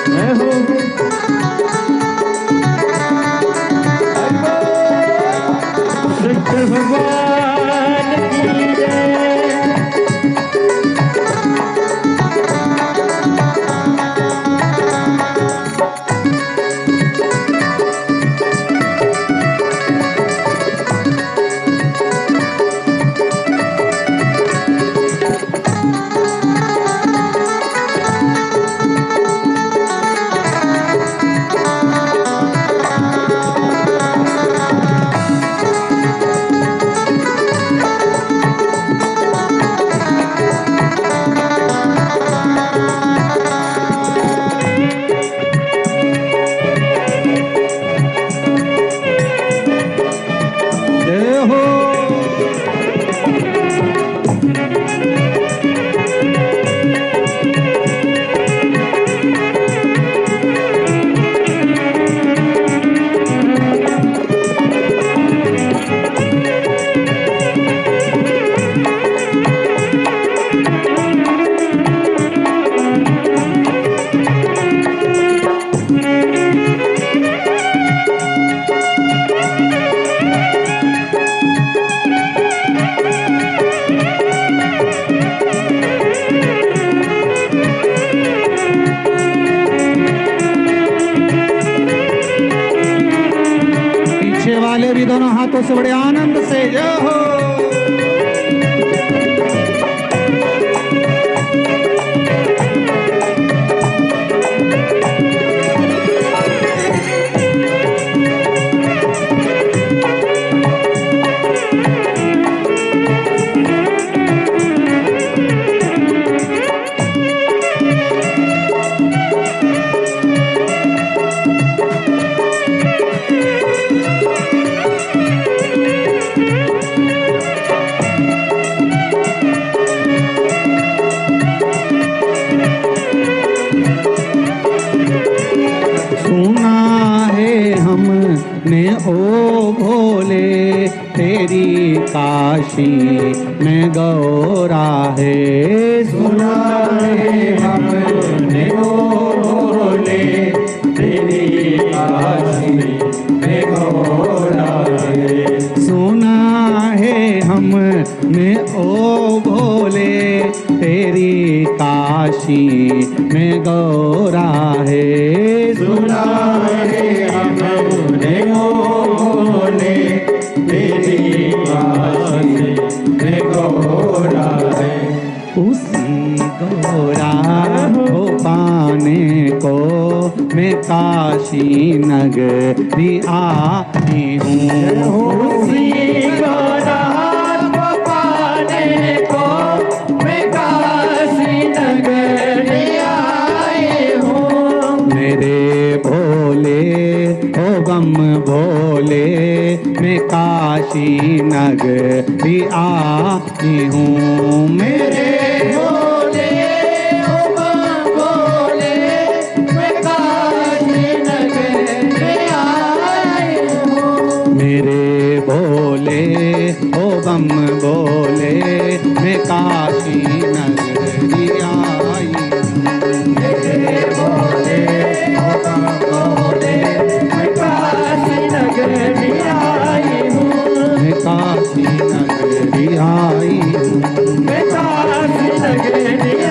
जय हो, शंकर भगवान की जय। जय हो। पीछे वाले भी दोनों हाथों से बड़े आनंद से जय हो। सुना है हमने ओ भोले तेरी काशी में गौरा है। सुना है हमने ओ भोले तेरी काशी में गौरा है। सुना है हमने ओ भोले तेरी काशी में गौरा है। सुना है हमने ओ भोले तेरी काशी में गौरा है। उसी गौरा को पाने को मैं काशी नगरी भी आई हूँ। उसी को रात को पाने को मैं काशी नगर आई हूँ। मेरे भोले ओ बम भोले मैं काशी नगरी आई हूँ। मेरे भोले ओ बम भोले मैं काशी नगर आई हूँ। मेरे भोले ओ बम भोले मैं काशी नगरी आई हूँ। मेरे भोले ओ बम भोले मैं काशी नगर आई हूँ। मैं काशी नगरी आई हूँ। मैं काशी नगर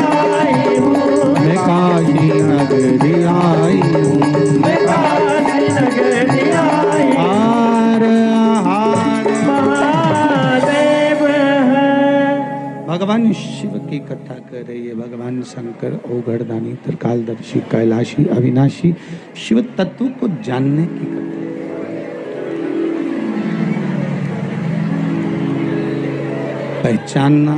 आई हूँ। मैं काशी नगरी आई हूँ। मैं काशी नगर आई हूँ। हार हार महादेव है। भगवान शिव की कथा कर रही है। भगवान शंकर ओगरदानी त्रिकालदर्शी कैलाशी अविनाशी शिव तत्व को जानने की कथा। पहचानना,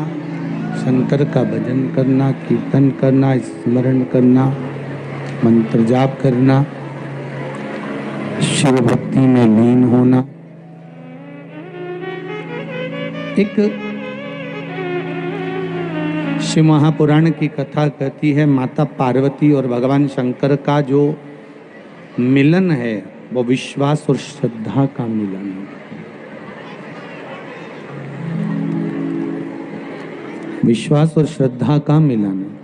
शंकर का भजन करना, कीर्तन करना, स्मरण करना, मंत्र जाप करना, शिव भक्ति में लीन होना। एक शिव महापुराण की कथा कहती है माता पार्वती और भगवान शंकर का जो मिलन है वो विश्वास और श्रद्धा का मिलन है। विश्वास और श्रद्धा का मिलन है।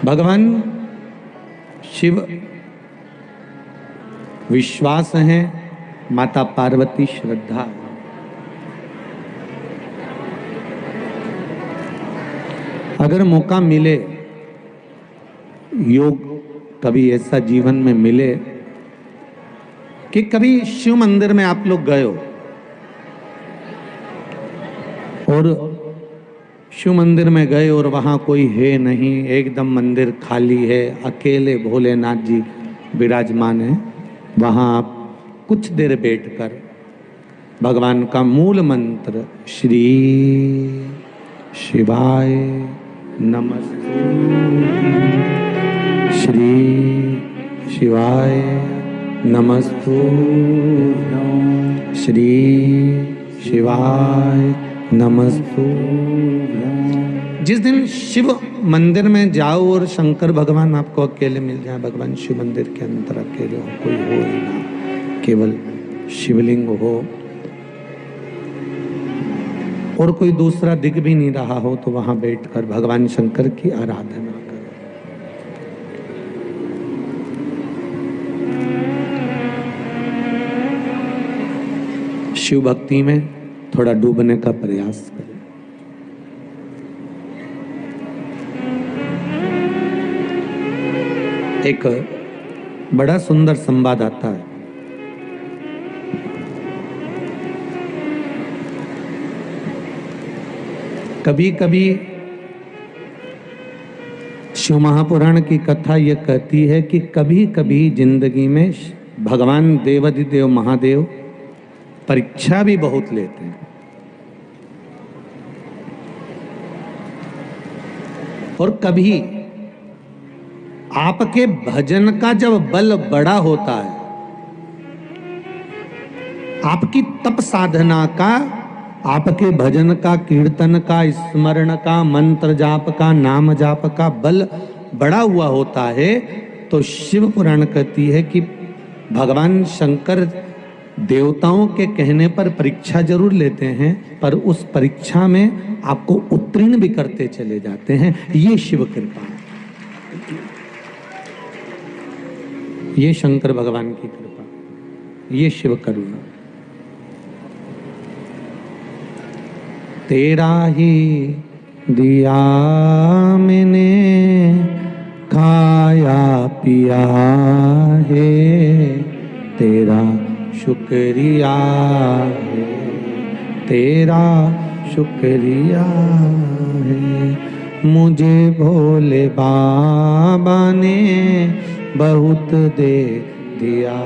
भगवान शिव विश्वास है, माता पार्वती श्रद्धा है। अगर मौका मिले, योग कभी ऐसा जीवन में मिले कि कभी शिव मंदिर में आप लोग गए हो और शिव मंदिर में गए और वहां कोई है नहीं, एकदम मंदिर खाली है, अकेले भोलेनाथ जी विराजमान है, वहां आप कुछ देर बैठकर भगवान का मूल मंत्र श्री शिवाय नमस्तु, श्री शिवाय नमस्तु, श्री शिवाय नमस्तु। जिस दिन शिव मंदिर में जाओ और शंकर भगवान आपको अकेले मिल जाए, भगवान शिव मंदिर के अंदर अकेले हो, कोई हो ही ना, केवल शिवलिंग हो और कोई दूसरा दिख भी नहीं रहा हो, तो वहां बैठकर भगवान शंकर की आराधना करो। शिव भक्ति में थोड़ा डूबने का प्रयास करें। एक बड़ा सुंदर संवाद आता है। कभी कभी शिव महापुराण की कथा यह कहती है कि कभी कभी जिंदगी में भगवान देवाधिदेव महादेव परीक्षा भी बहुत लेते हैं। और कभी आपके भजन का जब बल बड़ा होता है, आपकी तप साधना का, आपके भजन का, कीर्तन का, स्मरण का, मंत्र जाप का, नाम जाप का बल बड़ा हुआ होता है, तो शिव पुराण कहती है कि भगवान शंकर देवताओं के कहने पर परीक्षा जरूर लेते हैं, पर उस परीक्षा में आपको उत्तीर्ण भी करते चले जाते हैं। ये शिव कृपा है, ये शंकर भगवान की कृपा, ये शिव करुणा। तेरा ही दिया मैंने खाया पिया है, तेरा शुक्रिया है, तेरा शुक्रिया है। मुझे भोले बाबा ने बहुत दे दिया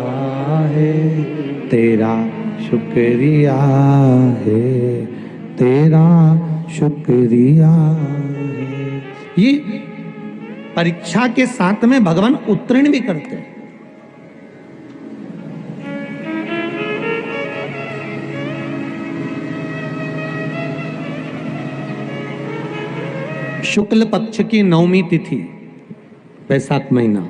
है, तेरा शुक्रिया है, तेरा शुक्रिया है। ये परीक्षा के साथ में भगवान उत्तीर्ण भी करते हैं। शुक्ल पक्ष की नवमी तिथि, वैशाख महीना,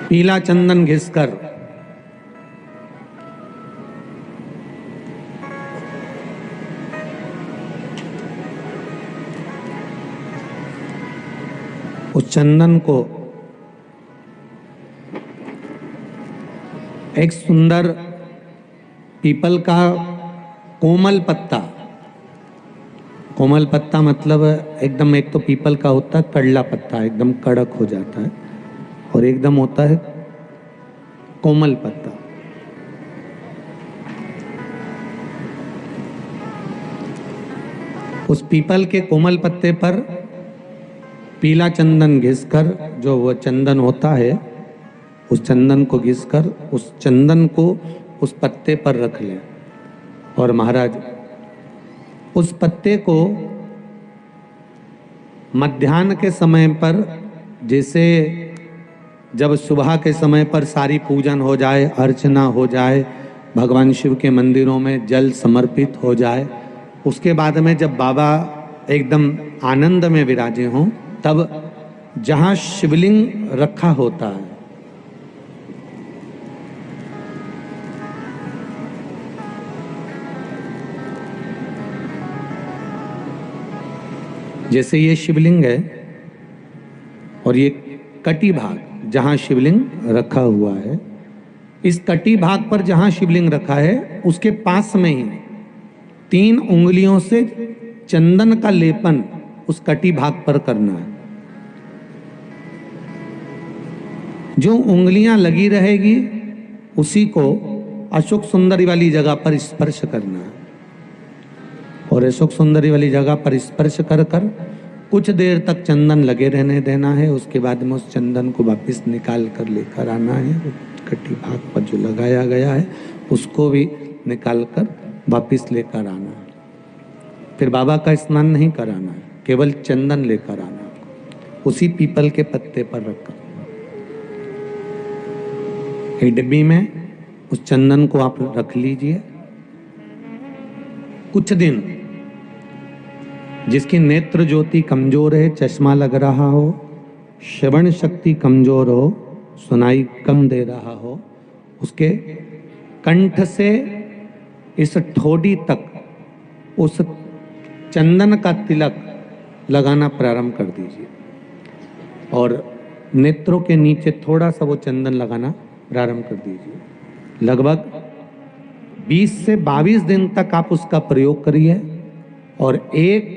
पीला चंदन घिसकर उस चंदन को एक सुंदर पीपल का कोमल पत्ता, कोमल पत्ता मतलब एकदम, एक तो पीपल का होता है कड़ला पत्ता, एकदम कड़क हो जाता है, और एकदम होता है कोमल पत्ता। उस पीपल के कोमल पत्ते पर पीला चंदन घिसकर, जो वो चंदन होता है, उस चंदन को घिसकर उस चंदन को उस पत्ते पर रख लें। और महाराज उस पत्ते को मध्याह्न के समय पर, जैसे जब सुबह के समय पर सारी पूजन हो जाए, अर्चना हो जाए, भगवान शिव के मंदिरों में जल समर्पित हो जाए, उसके बाद में जब बाबा एकदम आनंद में विराजे हों, तब जहाँ शिवलिंग रखा होता है, जैसे ये शिवलिंग है और ये कटी भाग जहाँ शिवलिंग रखा हुआ है, इस कटी भाग पर जहाँ शिवलिंग रखा है उसके पास में ही 3 उंगलियों से चंदन का लेपन उस कटी भाग पर करना है। जो उंगलियां लगी रहेगी उसी को अशोक सुंदरी वाली जगह पर स्पर्श करना है, और अशोक सुंदरी वाली जगह पर स्पर्श कर कर कुछ देर तक चंदन लगे रहने देना है। उसके बाद में उस चंदन को वापस निकाल कर लेकर आना है। कटी भाग पर जो लगाया गया है उसको भी निकाल कर वापस लेकर आना है। फिर बाबा का स्नान नहीं कराना है, केवल चंदन लेकर आना है, उसी पीपल के पत्ते पर रखकर। एक डिब्बी में उस चंदन को आप रख लीजिए। कुछ दिन जिसकी नेत्र ज्योति कमजोर है, चश्मा लग रहा हो, श्रवण शक्ति कमजोर हो, सुनाई कम दे रहा हो, उसके कंठ से इस ठोड़ी तक उस चंदन का तिलक लगाना प्रारंभ कर दीजिए, और नेत्रों के नीचे थोड़ा सा वो चंदन लगाना प्रारंभ कर दीजिए। लगभग 20 से 22 दिन तक आप उसका प्रयोग करिए, और एक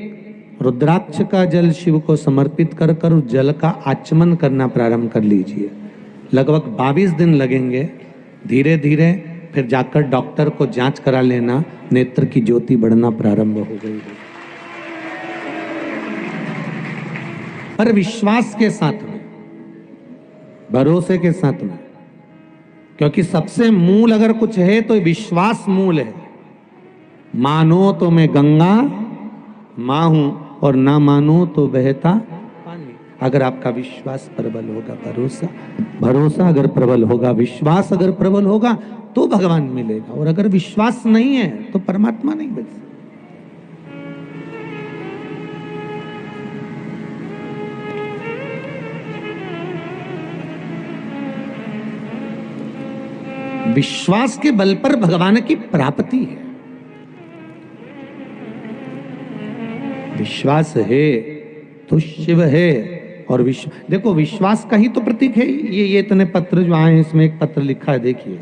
रुद्राक्ष का जल शिव को समर्पित कर कर उस जल का आचमन करना प्रारंभ कर लीजिए। लगभग 22 दिन लगेंगे। धीरे धीरे फिर जाकर डॉक्टर को जांच करा लेना, नेत्र की ज्योति बढ़ना प्रारंभ हो गई है। पर विश्वास के साथ में, भरोसे के साथ में, क्योंकि सबसे मूल अगर कुछ है तो विश्वास मूल है। मानो तो मैं गंगा मां हूं, और ना मानो तो बहता पानी। अगर आपका विश्वास प्रबल होगा, भरोसा अगर प्रबल होगा, विश्वास अगर प्रबल होगा तो भगवान मिलेगा, और अगर विश्वास नहीं है तो परमात्मा नहीं मिल सकता। विश्वास के बल पर भगवान की प्राप्ति है। विश्वास है तो शिव है। और देखो, विश्वास का ही तो प्रतीक है ये इतने पत्र जो आए हैं, इसमें एक पत्र लिखा है, देखिए।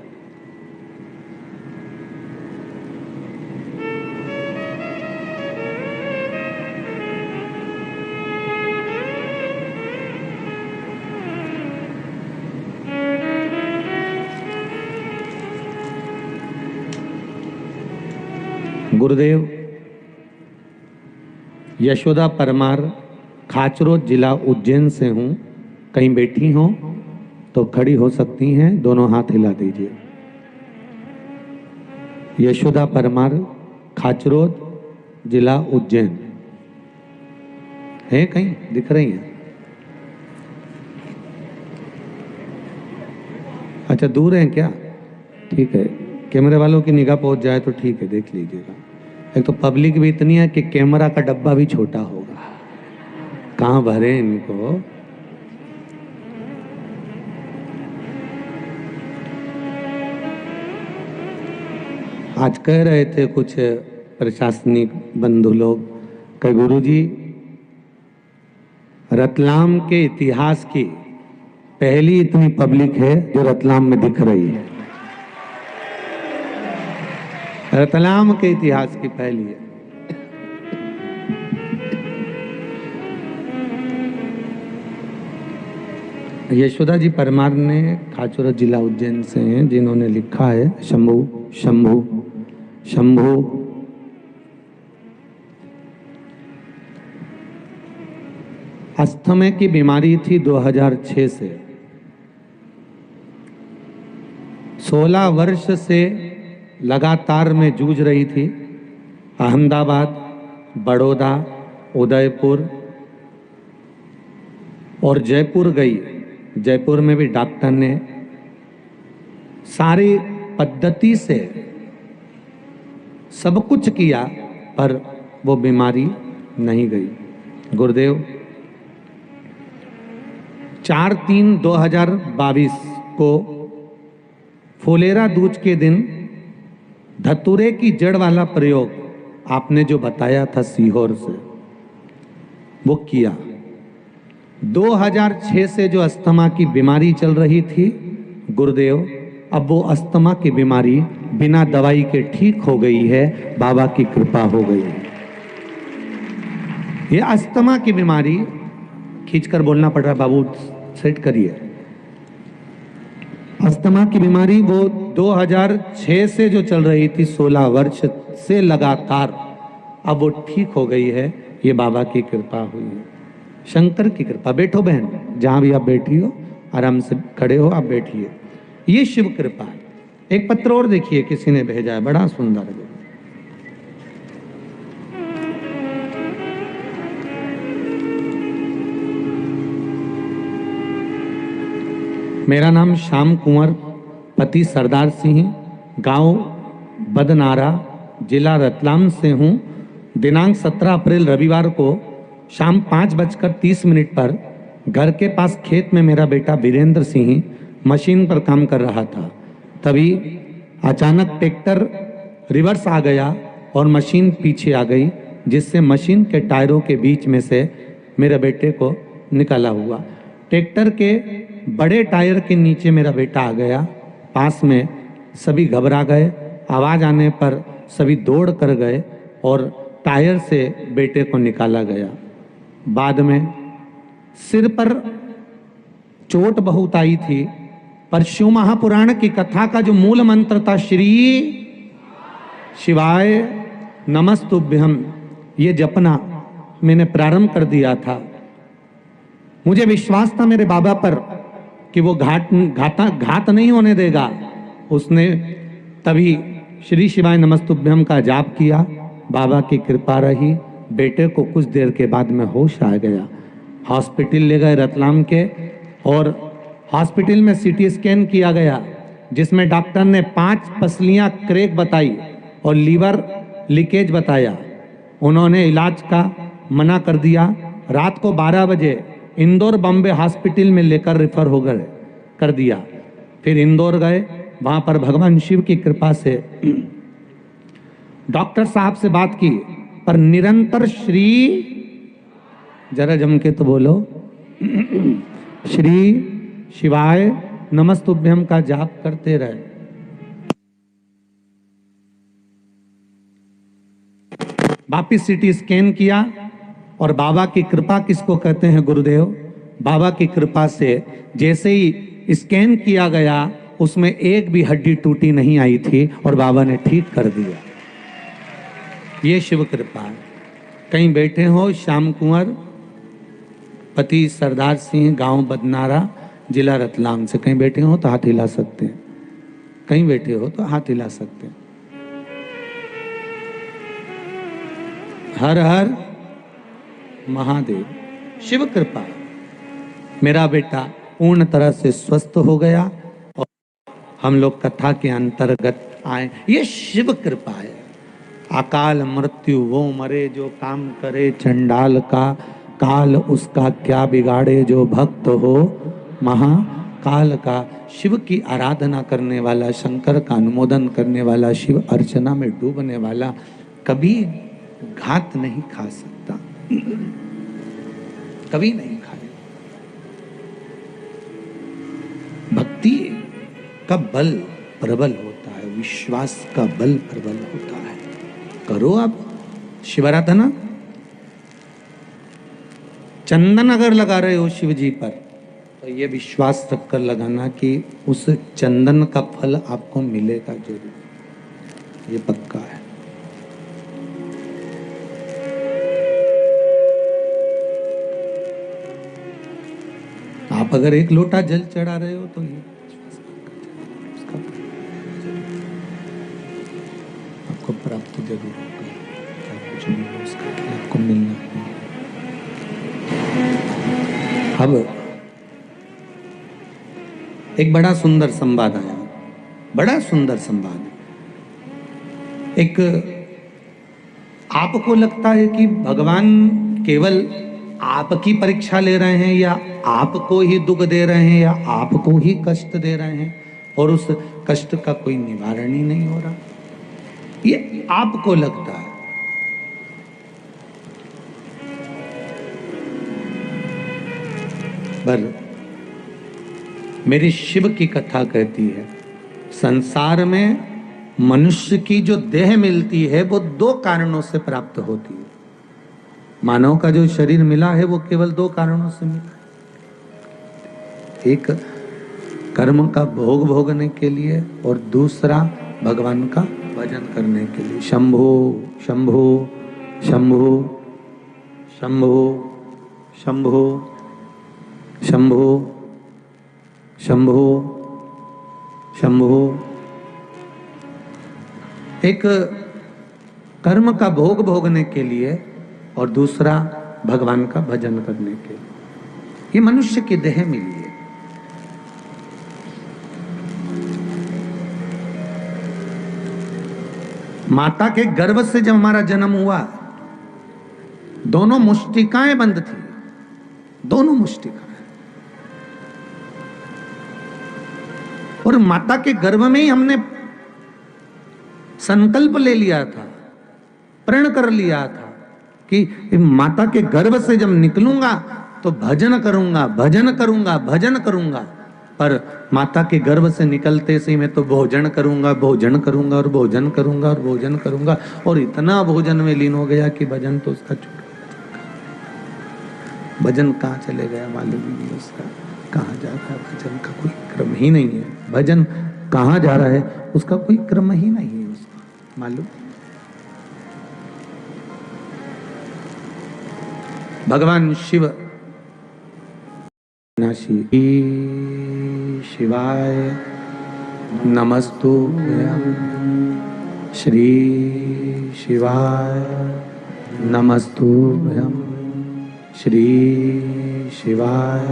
गुरुदेव, यशोदा परमार, खाचरोद जिला उज्जैन से हूँ। कहीं बैठी हो तो खड़ी हो सकती हैं, दोनों हाथ हिला दीजिए। यशोदा परमार, खाचरोद जिला उज्जैन है, कहीं दिख रही हैं? अच्छा, दूर हैं क्या? ठीक है, कैमरे वालों की निगाह पहुंच जाए तो ठीक है, देख लीजिएगा। एक तो पब्लिक भी इतनी है कि कैमरा का डब्बा भी छोटा होगा, कहाँ भरे इनको। आज कह रहे थे कुछ प्रशासनिक बंधु लोग कि गुरुजी, रतलाम के इतिहास की पहली इतनी पब्लिक है जो रतलाम में दिख रही है। रतलाम के इतिहास की पहली है। यशोदा जी परमार ने खाचोरा जिला उज्जैन से हैं, जिन्होंने लिखा है शंभू शंभू शंभू। अस्थमा की बीमारी थी 2006 से। 16 वर्ष से लगातार मैं जूझ रही थी। अहमदाबाद, बड़ौदा, उदयपुर और जयपुर गई। जयपुर में भी डॉक्टर ने सारी पद्धति से सब कुछ किया, पर वो बीमारी नहीं गई। गुरुदेव, 4/3/2022 को फुलेरा दूज के दिन धतूरे की जड़ वाला प्रयोग आपने जो बताया था सीहोर से, वो किया। 2006 से जो अस्थमा की बीमारी चल रही थी गुरुदेव, अब वो अस्थमा की बीमारी बिना दवाई के ठीक हो गई है। बाबा की कृपा हो गई है। ये अस्थमा की बीमारी, खींचकर बोलना पड़ रहा है बाबू, सेट करिए। अस्थमा की बीमारी वो 2006 से जो चल रही थी, 16 वर्ष से लगातार, अब वो ठीक हो गई है। ये बाबा की कृपा हुई है, शंकर की कृपा। बैठो बहन, जहां भी आप बैठी हो, आराम से खड़े हो, आप बैठिए। ये शिव कृपा है। एक पत्र और देखिए, किसी ने भेजा है, बड़ा सुंदर है। मेरा नाम श्याम कुंवर, पति सरदार सिंह, गांव बदनारा, जिला रतलाम से हूं। दिनांक 17 अप्रैल रविवार को शाम 5:30 पर घर के पास खेत में मेरा बेटा वीरेंद्र सिंह मशीन पर काम कर रहा था। तभी अचानक ट्रैक्टर रिवर्स आ गया और मशीन पीछे आ गई, जिससे मशीन के टायरों के बीच में से मेरे बेटे को निकाला हुआ। ट्रैक्टर के बड़े टायर के नीचे मेरा बेटा आ गया। पास में सभी घबरा गए। आवाज़ आने पर सभी दौड़ कर गए और टायर से बेटे को निकाला गया। बाद में सिर पर चोट बहुत आई थी, पर शिव महापुराण की कथा का जो मूल मंत्र था, श्री शिवाय नमस्तुभ्यम, ये जपना मैंने प्रारंभ कर दिया था। मुझे विश्वास था मेरे बाबा पर कि वो घात नहीं होने देगा। उसने तभी श्री शिवाय नमस्तुभ्यम का जाप किया। बाबा की कृपा रही। बेटे को कुछ देर के बाद में होश आ गया। हॉस्पिटल ले गए रतलाम के, और हॉस्पिटल में सीटी स्कैन किया गया, जिसमें डॉक्टर ने 5 पसलियां क्रैक बताई और लीवर लीकेज बताया। उन्होंने इलाज का मना कर दिया। रात को 12 बजे इंदौर बॉम्बे हॉस्पिटल में लेकर रेफर हो गए कर दिया। फिर इंदौर गए, वहां पर भगवान शिव की कृपा से डॉक्टर साहब से बात की, पर निरंतर श्री, जरा जम के तो बोलो, श्री शिवाय नमस्तुभ्यम का जाप करते रहे। वापिस सीटी स्कैन किया, और बाबा की कृपा किसको कहते हैं गुरुदेव? बाबा की कृपा से जैसे ही स्कैन किया गया, उसमें एक भी हड्डी टूटी नहीं आई थी, और बाबा ने ठीक कर दिया। ये शिव कृपा है। कहीं बैठे हो, श्याम कुंवर, पति सरदार सिंह, गांव बदनारा, जिला रतलाम से कहीं बैठे हो तो हाथ हिला सकते हैं, कहीं बैठे हो तो हाथ हिला सकते हैं। हर हर महादेव। शिव कृपा, मेरा बेटा पूर्ण तरह से स्वस्थ हो गया और हम लोग कथा के अंतर्गत आए। ये शिव कृपा है। अकाल मृत्यु वो मरे जो काम करे चंडाल का, काल उसका क्या बिगाड़े जो भक्त हो महाकाल का। शिव की आराधना करने वाला, शंकर का अनुमोदन करने वाला, शिव अर्चना में डूबने वाला कभी घात नहीं खा सकता, कभी नहीं खाए। भक्ति का बल प्रबल होता है, विश्वास का बल प्रबल होता है। करो आप शिवाराधना। चंदन अगर लगा रहे हो शिव जी पर तो ये विश्वास रख कर लगाना कि उस चंदन का फल आपको मिलेगा जरूर, ये पक्का है। आप अगर एक लोटा जल चढ़ा रहे हो तो ये आपको प्राप्त जरूर होगा, क्या कुछ नहीं हो उसका, आपको मिलना है। अब एक बड़ा सुंदर संवाद आया, बड़ा सुंदर संवाद। एक आपको लगता है कि भगवान केवल आपकी परीक्षा ले रहे हैं या आपको ही दुख दे रहे हैं या आपको ही कष्ट दे रहे हैं और उस कष्ट का कोई निवारण ही नहीं हो रहा, ये आपको लगता है। पर मेरी शिव की कथा कहती है, संसार में मनुष्य की जो देह मिलती है वो दो कारणों से प्राप्त होती है। मानव का जो शरीर मिला है वो केवल दो कारणों से मिला। एक कर्म का भोग भोगने के लिए और दूसरा भगवान का भजन करने के लिए। शंभो शंभो शंभो शंभो शंभो शंभो शंभो शंभो। एक कर्म का भोग भोगने के लिए और दूसरा भगवान का भजन करने के लिए। ये मनुष्य की देह मिली है। माता के गर्भ से जब हमारा जन्म हुआ, दोनों मुष्टिकाएं बंद थी, दोनों मुष्टिकाएं। और माता के गर्भ में ही हमने संकल्प ले लिया था, प्रण कर लिया था कि माता के गर्भ से जब निकलूंगा तो भजन करूंगा, भजन करूंगा, भजन करूंगा। पर माता के गर्भ से निकलते से मैं तो भोजन करूंगा, भोजन करूंगा और भोजन करूंगा और भोजन करूंगा, और इतना भोजन में लीन हो गया कि भजन तो उसका छूट गया। भजन कहाँ चले गया मालूम ही नहीं उसका, कहाँ जा रहा है भजन का कोई क्रम ही नहीं है। भजन कहाँ जा रहा है उसका कोई क्रम ही नहीं है उसका मालूम। भगवान शिव नाशी शिवाय नमस्तुभ्यं, श्री शिवाय नमस्तुभ्यं, श्री शिवाय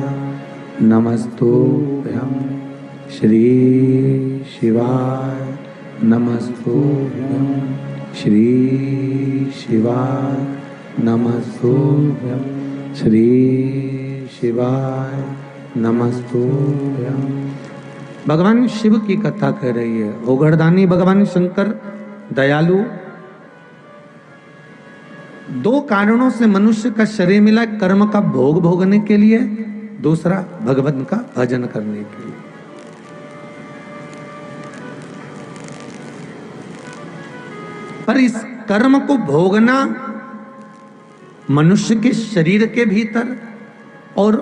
नमस्तुभ्यं, श्री शिवाय नमस्तुभ्यं, श्री शिवाय नमस्तुभ्यं, श्री शिवाय नमस्तुभ्यं। भगवान शिव की कथा कह रही है। ओघड़दानी भगवान शंकर दयालु, दो कारणों से मनुष्य का शरीर मिला, कर्म का भोग भोगने के लिए, दूसरा भगवान का भजन करने के लिए। पर इस कर्म को भोगना मनुष्य के शरीर के भीतर और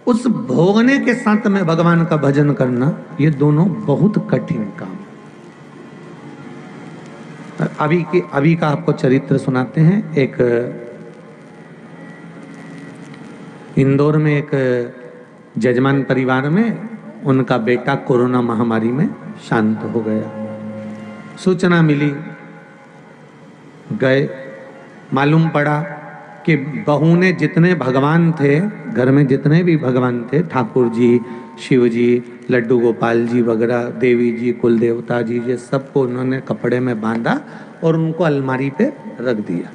उस भोगने के साथ में भगवान का भजन करना, ये दोनों बहुत कठिन काम। अभी का आपको चरित्र सुनाते हैं। एक इंदौर में एक जजमान परिवार में उनका बेटा कोरोना महामारी में शांत हो गया। सूचना मिली, गए, मालूम पड़ा कि बहू ने जितने भगवान थे घर में, जितने भी भगवान थे, ठाकुर जी, शिव जी, लड्डू गोपाल जी वगैरह, देवी जी, कुल देवता जी, ये सबको उन्होंने कपड़े में बांधा और उनको अलमारी पे रख दिया।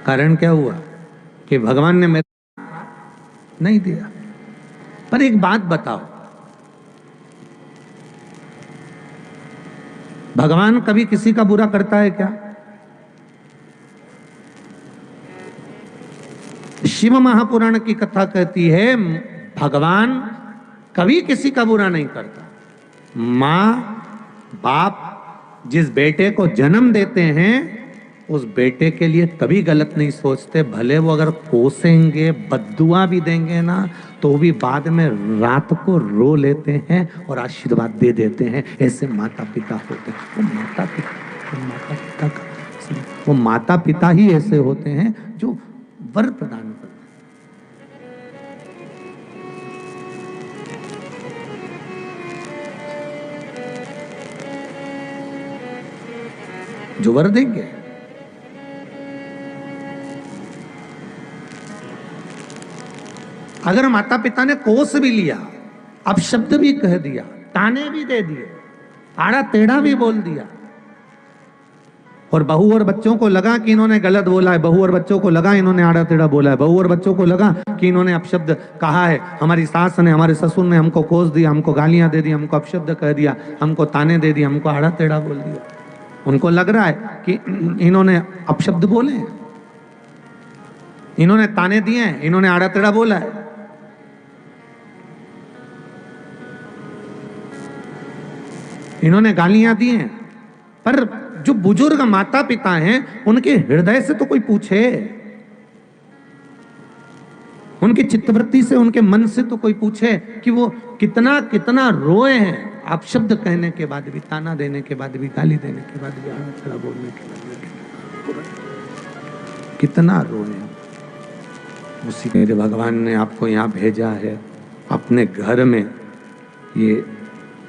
कारण क्या हुआ कि भगवान ने मेरे नहीं दिया। पर एक बात बताओ, भगवान कभी किसी का बुरा करता है क्या? शिव महापुराण की कथा कहती है भगवान कभी किसी का बुरा नहीं करता। मां बाप जिस बेटे को जन्म देते हैं उस बेटे के लिए कभी गलत नहीं सोचते। भले वो अगर कोसेंगे, बद्दुआ भी देंगे ना, तो भी बाद में रात को रो लेते हैं और आशीर्वाद दे देते हैं। ऐसे माता पिता होते हैं। वो माता पिता ही ऐसे होते हैं जो वर प्रदान करते हैं। जो वर देंगे। अगर माता पिता ने कोस भी लिया, अपशब्द भी कह दिया, ताने भी दे दिए, आड़ा टेढ़ा भी बोल दिया, और बहू और बच्चों को लगा कि इन्होंने गलत बोला है, बहू और बच्चों को लगा इन्होंने आड़ा टेढ़ा बोला है, बहू और बच्चों को लगा कि इन्होंने अपशब्द कहा है, हमारी सास ने, हमारे ससुर ने हमको कोस दिया, हमको गालियां दे दी, हमको अपशब्द कह दिया, हमको ताने दे दिए, हमको आड़ा टेढ़ा बोल दिया। उनको लग रहा है कि इन्होंने अपशब्द बोले हैं, इन्होंने ताने दिए हैं, इन्होंने आड़ा टेढ़ा बोला है। इन्होंने गालियां दी हैं। पर जो बुजुर्ग माता पिता हैं उनके हृदय से तो कोई पूछे, उनकी चित्तवृत्ति से, उनके मन से तो कोई पूछे कि वो कितना कितना रोए हैं अपशब्द कहने के बाद भी, ताना देने के बाद भी, गाली देने के बाद भी, आड़ा बोलने के बाद भी, कितना रोए हैं। उसी मेरे भगवान ने आपको यहाँ भेजा है अपने घर में। ये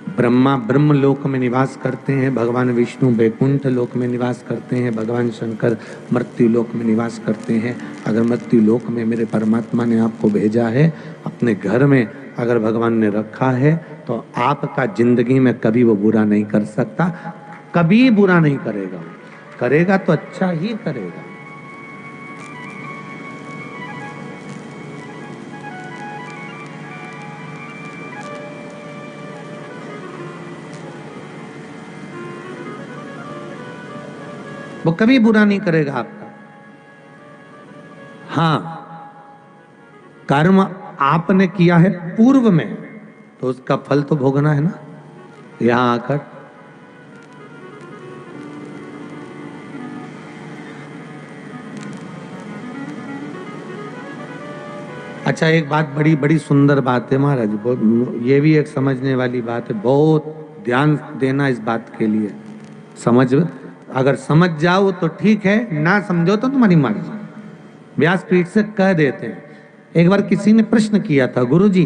ब्रह्मा ब्रह्म लोक में निवास करते हैं, भगवान विष्णु बैकुंठ लोक में निवास करते हैं, भगवान शंकर मृत्यु लोक में निवास करते हैं। अगर मृत्यु लोक में मेरे परमात्मा ने आपको भेजा है, अपने घर में अगर भगवान ने रखा है, तो आपका जिंदगी में कभी वो बुरा नहीं कर सकता, कभी बुरा नहीं करेगा। करेगा तो अच्छा ही करेगा। वो कभी बुरा नहीं करेगा आपका। हां, कर्म आपने किया है पूर्व में, तो उसका फल तो भोगना है ना यहां आकर। अच्छा, एक बात, बड़ी बड़ी सुंदर बात है महाराज, ये भी एक समझने वाली बात है। बहुत ध्यान देना इस बात के लिए। अगर समझ जाओ तो ठीक है, ना समझो तो तुम्हारी मर्जी। व्यासपीठ से कह देते हैं। एक बार किसी ने प्रश्न किया था, गुरुजी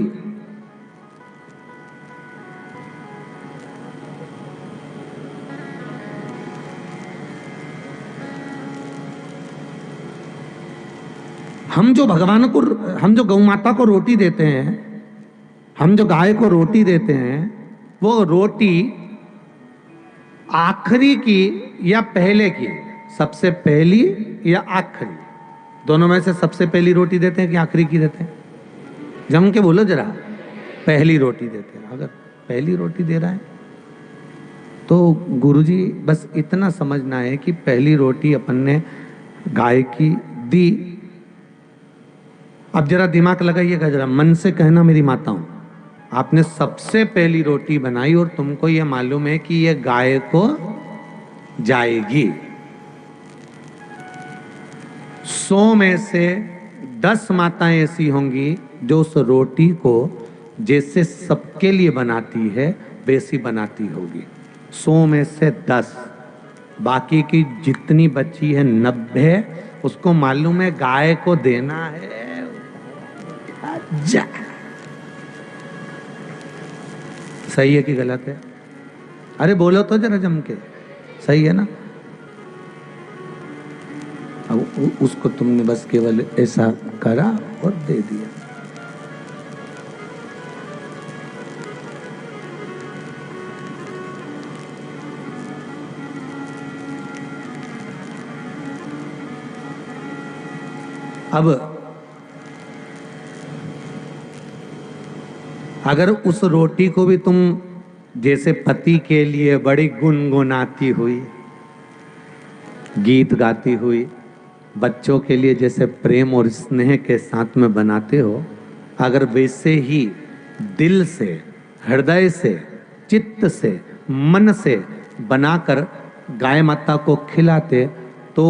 हम जो गौ माता को रोटी देते हैं, हम जो गाय को रोटी देते हैं, वो रोटी आखिरी की या पहले की, सबसे पहली या आखिरी, दोनों में से सबसे पहली रोटी देते हैं कि आखिरी की देते हैं? जम के बोलो जरा। पहली रोटी देते हैं। अगर पहली रोटी दे रहा है तो गुरुजी बस इतना समझना है कि पहली रोटी अपन ने गाय की दी। अब जरा दिमाग लगाइएगा, जरा मन से कहना, मेरी माता हूं, आपने सबसे पहली रोटी बनाई और तुमको यह मालूम है कि यह गाय को जाएगी। 100 में से 10 माताएं ऐसी होंगी जो उस रोटी को जैसे सबके लिए बनाती है वैसी बनाती होगी। 100 में से 10, बाकी की जितनी बची है 90 उसको मालूम है गाय को देना है। जा। सही है कि गलत है? अरे बोलो तो जरा जम के, सही है ना? अब उसको तुमने बस केवल ऐसा करा और दे दिया। अब अगर उस रोटी को भी तुम जैसे पति के लिए बड़ी गुनगुनाती हुई, गीत गाती हुई, बच्चों के लिए जैसे प्रेम और स्नेह के साथ में बनाते हो, अगर वैसे ही दिल से, हृदय से, चित्त से, मन से बनाकर गाय माता को खिलाते, तो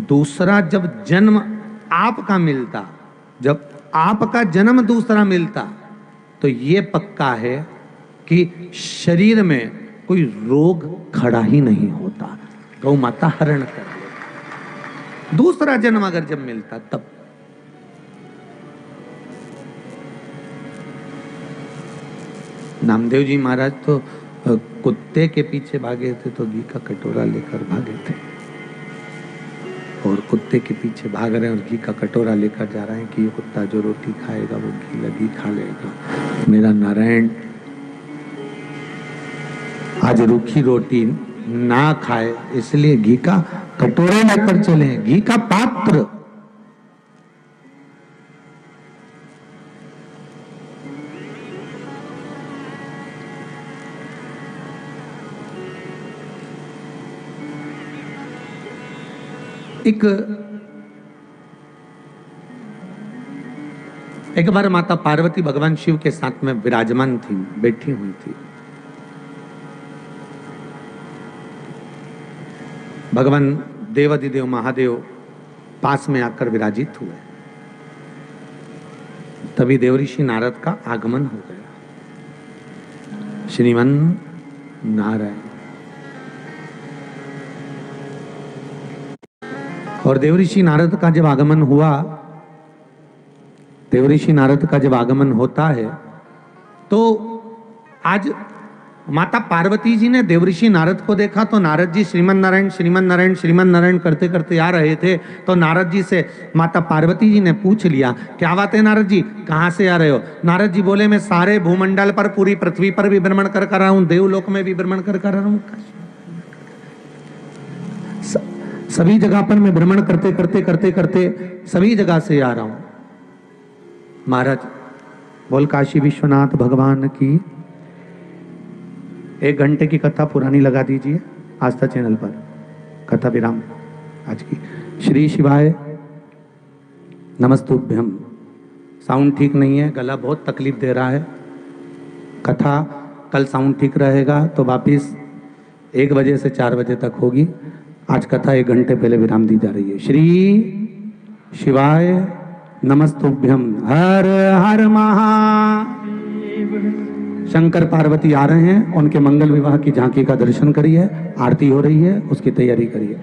दूसरा जब जन्म आपका मिलता, जब आपका जन्म दूसरा मिलता, तो ये पक्का है कि शरीर में कोई रोग खड़ा ही नहीं होता। गौ माता हरण कर ले। दूसरा जन्म अगर जब मिलता तब। नामदेव जी महाराज तो कुत्ते के पीछे भागे थे तो घी का कटोरा लेकर भागे थे, और कुत्ते के पीछे भाग रहे हैं और घी का कटोरा लेकर जा रहे हैं कि ये कुत्ता जो रोटी खाएगा वो घी लगी खा लेगा। मेरा नारायण आज रूखी रोटी ना खाए, इसलिए घी का कटोरा लेकर चले, घी का पात्र। एक बार माता पार्वती भगवान शिव के साथ में विराजमान थी, बैठी हुई थी। भगवान देवाधिदेव महादेव पास में आकर विराजित हुए। तभी देवऋषि नारद का आगमन हो गया। श्रीमन नारायण। और देवऋषि नारद का जब आगमन हुआ, देवऋषि नारद का जब आगमन होता है, तो आज माता पार्वती जी ने देवऋषि नारद को देखा, तो नारद जी श्रीमन नारायण श्रीमन नारायण श्रीमन नारायण करते करते आ रहे थे। तो नारद जी से माता पार्वती जी ने पूछ लिया, क्या बात है नारद जी, कहाँ से आ रहे हो? नारद जी बोले, मैं सारे भूमंडल पर, पूरी पृथ्वी पर भी भ्रमण कर रहा हूँ, देवलोक में भी भ्रमण कर रहा हूँ, सभी जगह पर मैं भ्रमण करते करते करते करते सभी जगह से आ रहा हूं। महाराज बोल, काशी विश्वनाथ भगवान की 1 घंटे की कथा पुरानी लगा दीजिए आस्था चैनल पर, कथा विराम आज की। श्री शिवाय नमस्तुभ्यम। साउंड ठीक नहीं है, गला बहुत तकलीफ दे रहा है। कथा कल साउंड ठीक रहेगा तो वापिस 1 बजे से 4 बजे तक होगी। आज कथा 1 घंटे पहले विराम दी जा रही है। श्री शिवाय नमस्तुभ्यम। हर हर महादेव। शंकर पार्वती आ रहे हैं, उनके मंगल विवाह की झांकी का दर्शन करिए। आरती हो रही है, उसकी तैयारी करिए।